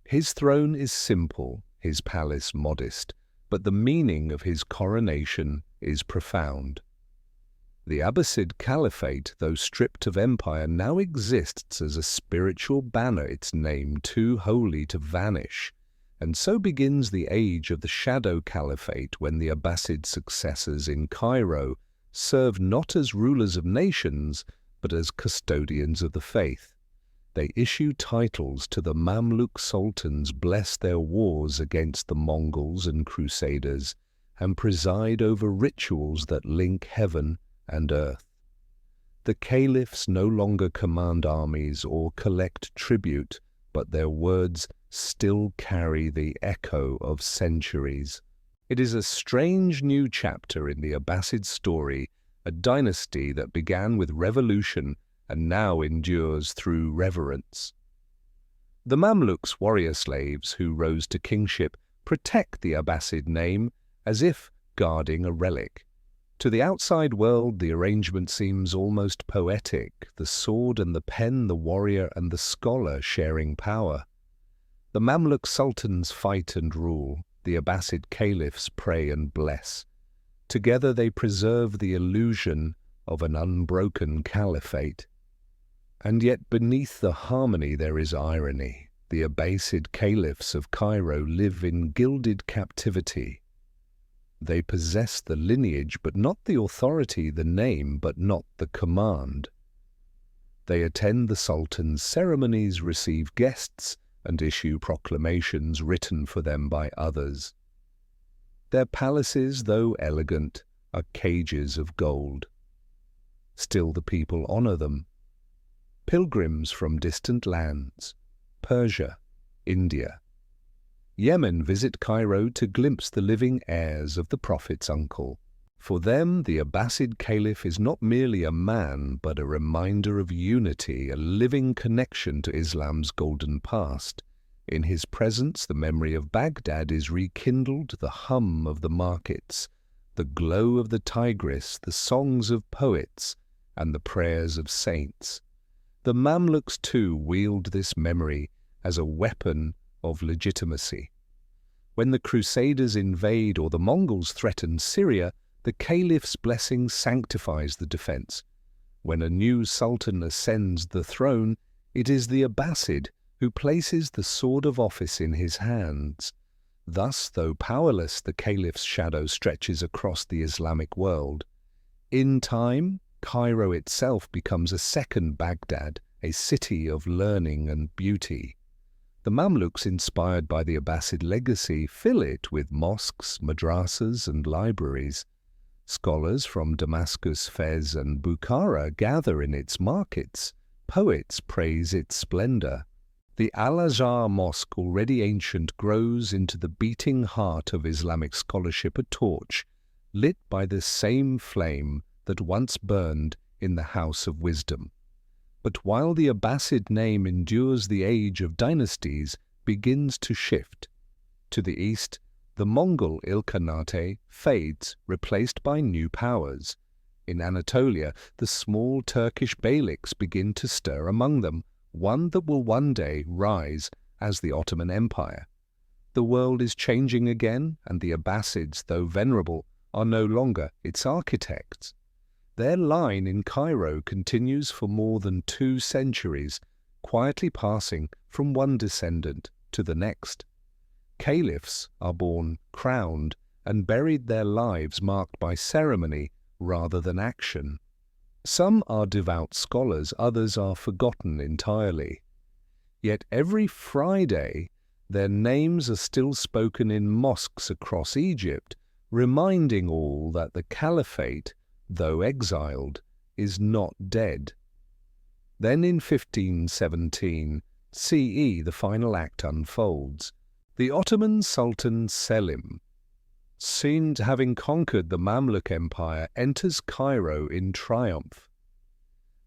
His throne is simple, his palace modest, but the meaning of his coronation is profound. The Abbasid Caliphate, though stripped of empire, now exists as a spiritual banner, its name too holy to vanish. And so begins the age of the Shadow Caliphate, when the Abbasid successors in Cairo served not as rulers of nations, but as custodians of the faith. They issue titles to the Mamluk sultans, bless their wars against the Mongols and Crusaders, and preside over rituals that link heaven and earth. The caliphs no longer command armies or collect tribute, but their words still carry the echo of centuries. It is a strange new chapter in the Abbasid story, a dynasty that began with revolution and now endures through reverence. The Mamluks, warrior slaves who rose to kingship, protect the Abbasid name as if guarding a relic. To the outside world, the arrangement seems almost poetic, the sword and the pen, the warrior and the scholar sharing power. The Mamluk sultans fight and rule, the Abbasid caliphs pray and bless. Together they preserve the illusion of an unbroken caliphate. And yet beneath the harmony there is irony. The Abbasid caliphs of Cairo live in gilded captivity. They possess the lineage, but not the authority, the name, but not the command. They attend the sultan's ceremonies, receive guests, and issue proclamations written for them by others. Their palaces, though elegant, are cages of gold. Still the people honor them. Pilgrims from distant lands, Persia, India, Yemen visit Cairo to glimpse the living heirs of the Prophet's uncle. For them, the Abbasid Caliph is not merely a man, but a reminder of unity, a living connection to Islam's golden past. In his presence, the memory of Baghdad is rekindled, the hum of the markets, the glow of the Tigris, the songs of poets, and the prayers of saints. The Mamluks, too, wield this memory as a weapon of legitimacy. When the Crusaders invade or the Mongols threaten Syria, the Caliph's blessing sanctifies the defense. When a new sultan ascends the throne, it is the Abbasid who places the sword of office in his hands. Thus, though powerless, the Caliph's shadow stretches across the Islamic world. In time, Cairo itself becomes a second Baghdad, a city of learning and beauty. The Mamluks, inspired by the Abbasid legacy, fill it with mosques, madrasas, and libraries. Scholars from Damascus, Fez, and Bukhara gather in its markets. Poets praise its splendor. The Al-Azhar Mosque, already ancient, grows into the beating heart of Islamic scholarship, a torch lit by the same flame that once burned in the House of Wisdom. But while the Abbasid name endures, the age of dynasties begins to shift. To the east, the Mongol Ilkhanate fades, replaced by new powers. In Anatolia, the small Turkish beyliks begin to stir among them, one that will one day rise as the Ottoman Empire. The world is changing again, and the Abbasids, though venerable, are no longer its architects. Their line in Cairo continues for more than 2 centuries, quietly passing from one descendant to the next. Caliphs are born crowned and buried, their lives marked by ceremony rather than action. Some are devout scholars, others are forgotten entirely. Yet every Friday their names are still spoken in mosques across Egypt, reminding all that the Caliphate, though exiled, is not dead. Then in 1517 CE the final act unfolds. The Ottoman Sultan Selim, seen having conquered the Mamluk Empire, enters Cairo in triumph.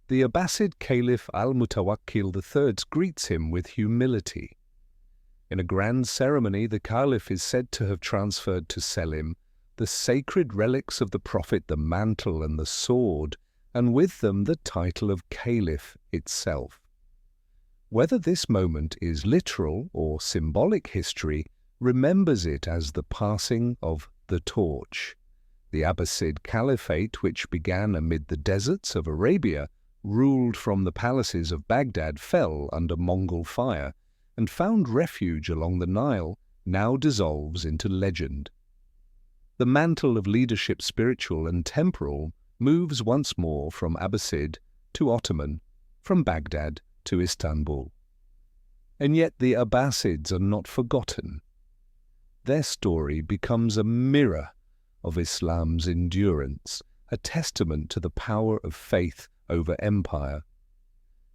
The Abbasid Caliph al-Mutawakkil III greets him with humility. In a grand ceremony, the Caliph is said to have transferred to Selim the sacred relics of the Prophet, the mantle and the sword, and with them the title of Caliph itself. Whether this moment is literal or symbolic, history remembers it as the passing of the torch. The Abbasid Caliphate, which began amid the deserts of Arabia, ruled from the palaces of Baghdad, fell under Mongol fire, and found refuge along the Nile, now dissolves into legend. The mantle of leadership, spiritual and temporal, moves once more from Abbasid to Ottoman, from Baghdad to Istanbul. And yet the Abbasids are not forgotten. Their story becomes a mirror of Islam's endurance, a testament to the power of faith over empire.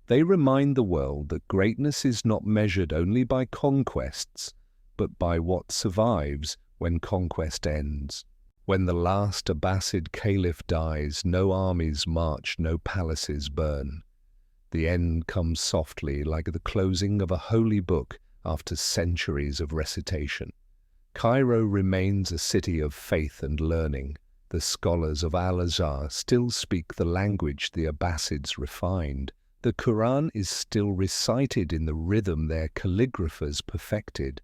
They remind the world that greatness is not measured only by conquests, but by what survives when conquest ends. When the last Abbasid Caliph dies, no armies march, no palaces burn. The end comes softly, like the closing of a holy book after centuries of recitation. Cairo remains a city of faith and learning. The scholars of Al-Azhar still speak the language the Abbasids refined. The Quran is still recited in the rhythm their calligraphers perfected.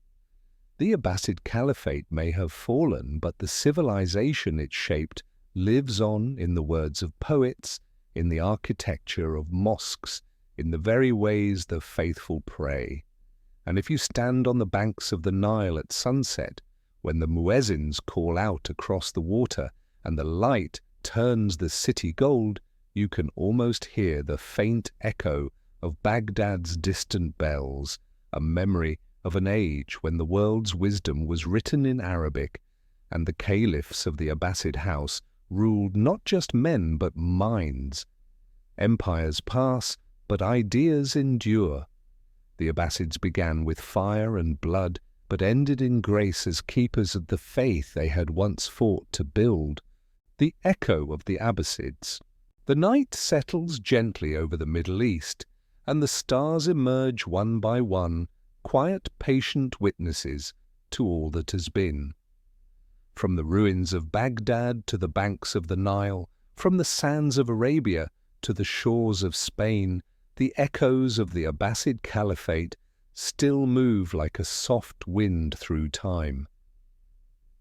The Abbasid Caliphate may have fallen, but the civilization it shaped lives on in the words of poets, in the architecture of mosques, in the very ways the faithful pray. And if you stand on the banks of the Nile at sunset, when the muezzins call out across the water and the light turns the city gold, you can almost hear the faint echo of Baghdad's distant bells, a memory of an age when the world's wisdom was written in Arabic, and the caliphs of the Abbasid house ruled not just men but minds. Empires pass, but ideas endure. The Abbasids began with fire and blood, but ended in grace as keepers of the faith they had once fought to build. The echo of the Abbasids. The night settles gently over the Middle East, and the stars emerge one by one, quiet, patient witnesses to all that has been. From the ruins of Baghdad to the banks of the Nile, from the sands of Arabia to the shores of Spain, the echoes of the Abbasid Caliphate still move like a soft wind through time.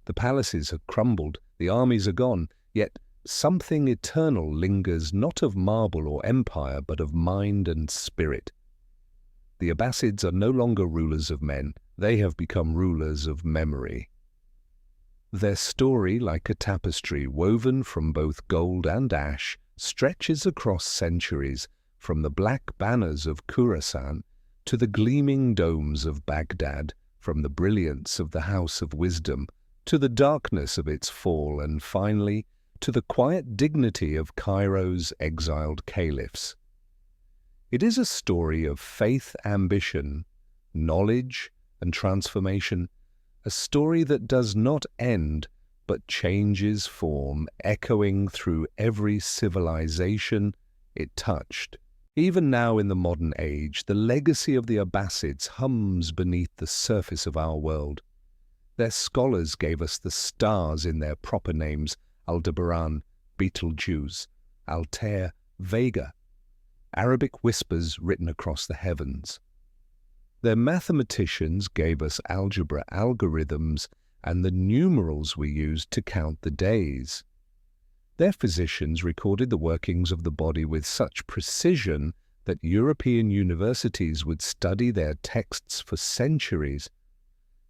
The palaces have crumbled, the armies are gone, yet something eternal lingers, not of marble or empire, but of mind and spirit. The Abbasids are no longer rulers of men, they have become rulers of memory. Their story, like a tapestry woven from both gold and ash, stretches across centuries, from the black banners of Khurasan to the gleaming domes of Baghdad, from the brilliance of the House of Wisdom to the darkness of its fall, and finally to the quiet dignity of Cairo's exiled caliphs. It is a story of faith, ambition, knowledge, and transformation, a story that does not end but changes form, echoing through every civilization it touched. Even now in the modern age, the legacy of the Abbasids hums beneath the surface of our world. Their scholars gave us the stars in their proper names: Aldebaran, Betelgeuse, Altair, Vega, Arabic whispers written across the heavens. Their mathematicians gave us algebra, algorithms, and the numerals we used to count the days. Their physicians recorded the workings of the body with such precision that European universities would study their texts for centuries.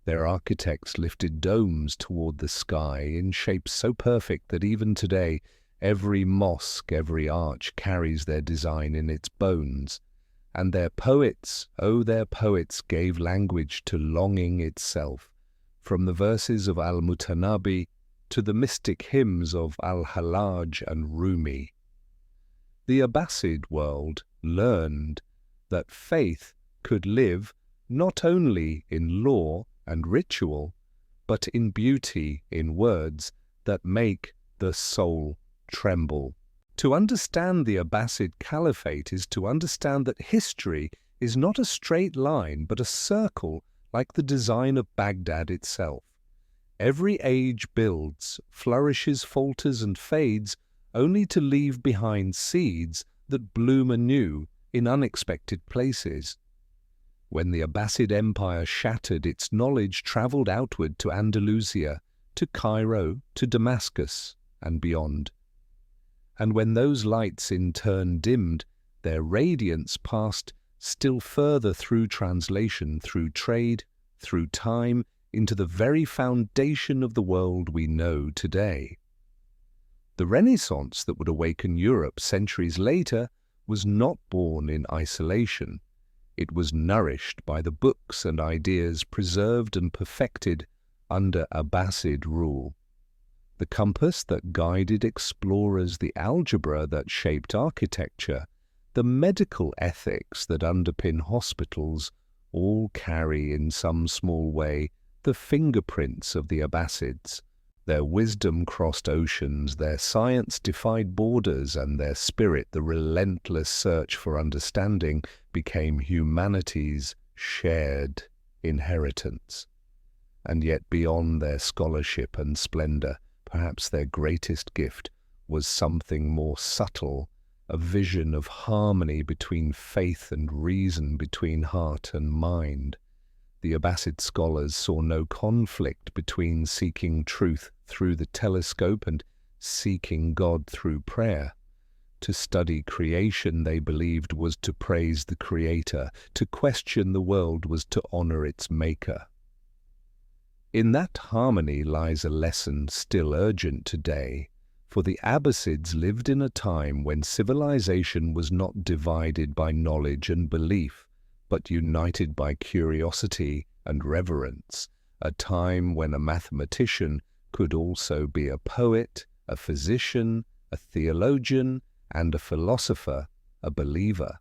Their architects lifted domes toward the sky in shapes so perfect that even today every mosque, every arch carries their design in its bones. And their poets, oh, their poets gave language to longing itself, from the verses of al-Mutanabi to the mystic hymns of al-Hallaj and Rumi. The Abbasid world learned that faith could live not only in law and ritual, but in beauty, in words that make the soul tremble. To understand the Abbasid Caliphate is to understand that history is not a straight line, but a circle like the design of Baghdad itself. Every age builds, flourishes, falters and fades, only to leave behind seeds that bloom anew in unexpected places. When the Abbasid Empire shattered, its knowledge travelled outward to Andalusia, to Cairo, to Damascus, and beyond. And when those lights in turn dimmed, their radiance passed still further through translation, through trade, through time, into the very foundation of the world we know today. The Renaissance that would awaken Europe centuries later was not born in isolation. It was nourished by the books and ideas preserved and perfected under Abbasid rule. The compass that guided explorers, the algebra that shaped architecture, the medical ethics that underpin hospitals, all carry in some small way the fingerprints of the Abbasids. Their wisdom crossed oceans, their science defied borders, and their spirit, the relentless search for understanding, became humanity's shared inheritance. And yet beyond their scholarship and splendor, perhaps their greatest gift was something more subtle, a vision of harmony between faith and reason, between heart and mind. The Abbasid scholars saw no conflict between seeking truth through the telescope and seeking God through prayer. To study creation, they believed, was to praise the Creator. To question the world was to honor its Maker. In that harmony lies a lesson still urgent today, for the Abbasids lived in a time when civilization was not divided by knowledge and belief, but united by curiosity and reverence, a time when a mathematician could also be a poet, a physician, a theologian, and a philosopher, a believer.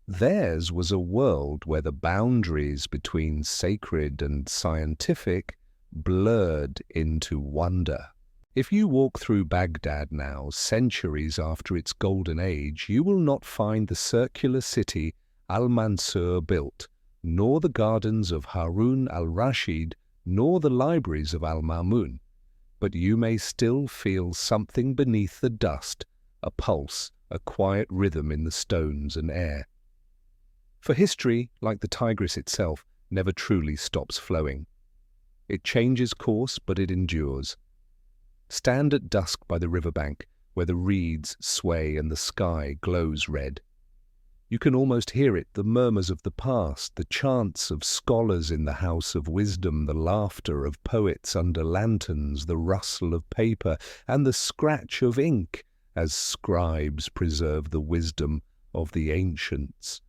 Theirs was a world where the boundaries between sacred and scientific blurred into wonder. If you walk through Baghdad now, centuries after its golden age, you will not find the circular city al-Mansur built, nor the gardens of Harun al-Rashid, nor the libraries of al-Ma'mun. But you may still feel something beneath the dust, a pulse, a quiet rhythm in the stones and air. For history, like the Tigris itself, never truly stops flowing. It changes course, but it endures. Stand at dusk by the riverbank, where the reeds sway and the sky glows red. You can almost hear it, the murmurs of the past, the chants of scholars in the house of wisdom, the laughter of poets under lanterns, the rustle of paper, and the scratch of ink, as scribes preserve the wisdom of the ancients.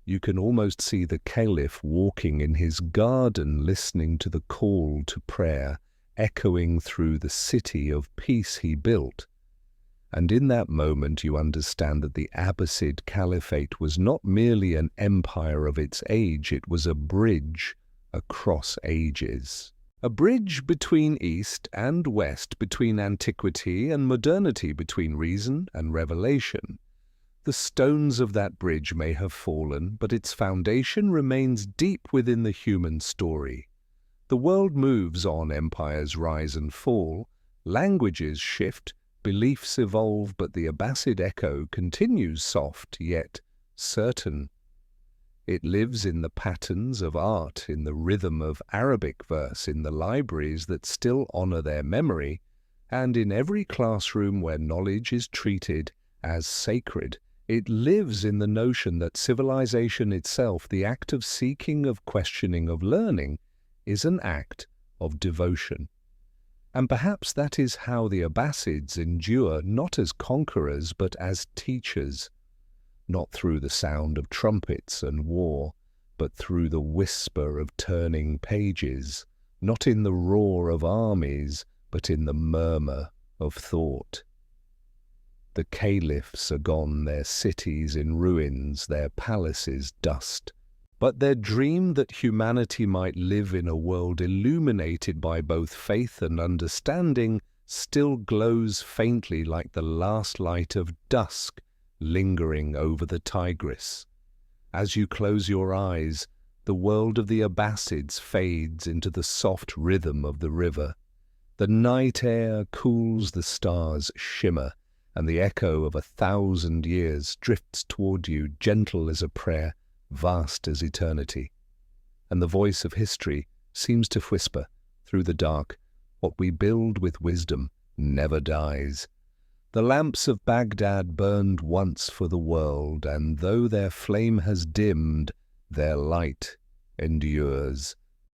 You can almost see the Caliph walking in his garden, listening to the call to prayer, echoing through the city of peace he built. And in that moment you understand that the Abbasid Caliphate was not merely an empire of its age, it was a bridge across ages. A bridge between East and West, between antiquity and modernity, between reason and revelation. The stones of that bridge may have fallen, but its foundation remains deep within the human story. The world moves on, empires rise and fall, languages shift, beliefs evolve, but the Abbasid echo continues soft yet certain. It lives in the patterns of art, in the rhythm of Arabic verse, in the libraries that still honor their memory, and in every classroom where knowledge is treated as sacred. It lives in the notion that civilization itself, the act of seeking, of questioning, of learning, is an act of devotion. And perhaps that is how the Abbasids endure, not as conquerors, but as teachers, not through the sound of trumpets and war, but through the whisper of turning pages, not in the roar of armies, but in the murmur of thought. The caliphs are gone, their cities in ruins, their palaces dust. But their dream that humanity might live in a world illuminated by both faith and understanding still glows faintly like the last light of dusk lingering over the Tigris. As you close your eyes, The world of the Abbasids fades into the soft rhythm of the river. The night air cools, the stars shimmer, and the echo of 1,000 years drifts toward you, gentle as a prayer, vast as eternity. And the voice of history seems to whisper through the dark, what we build with wisdom never dies. The lamps of Baghdad burned once for the world, and though their flame has dimmed, their light endures.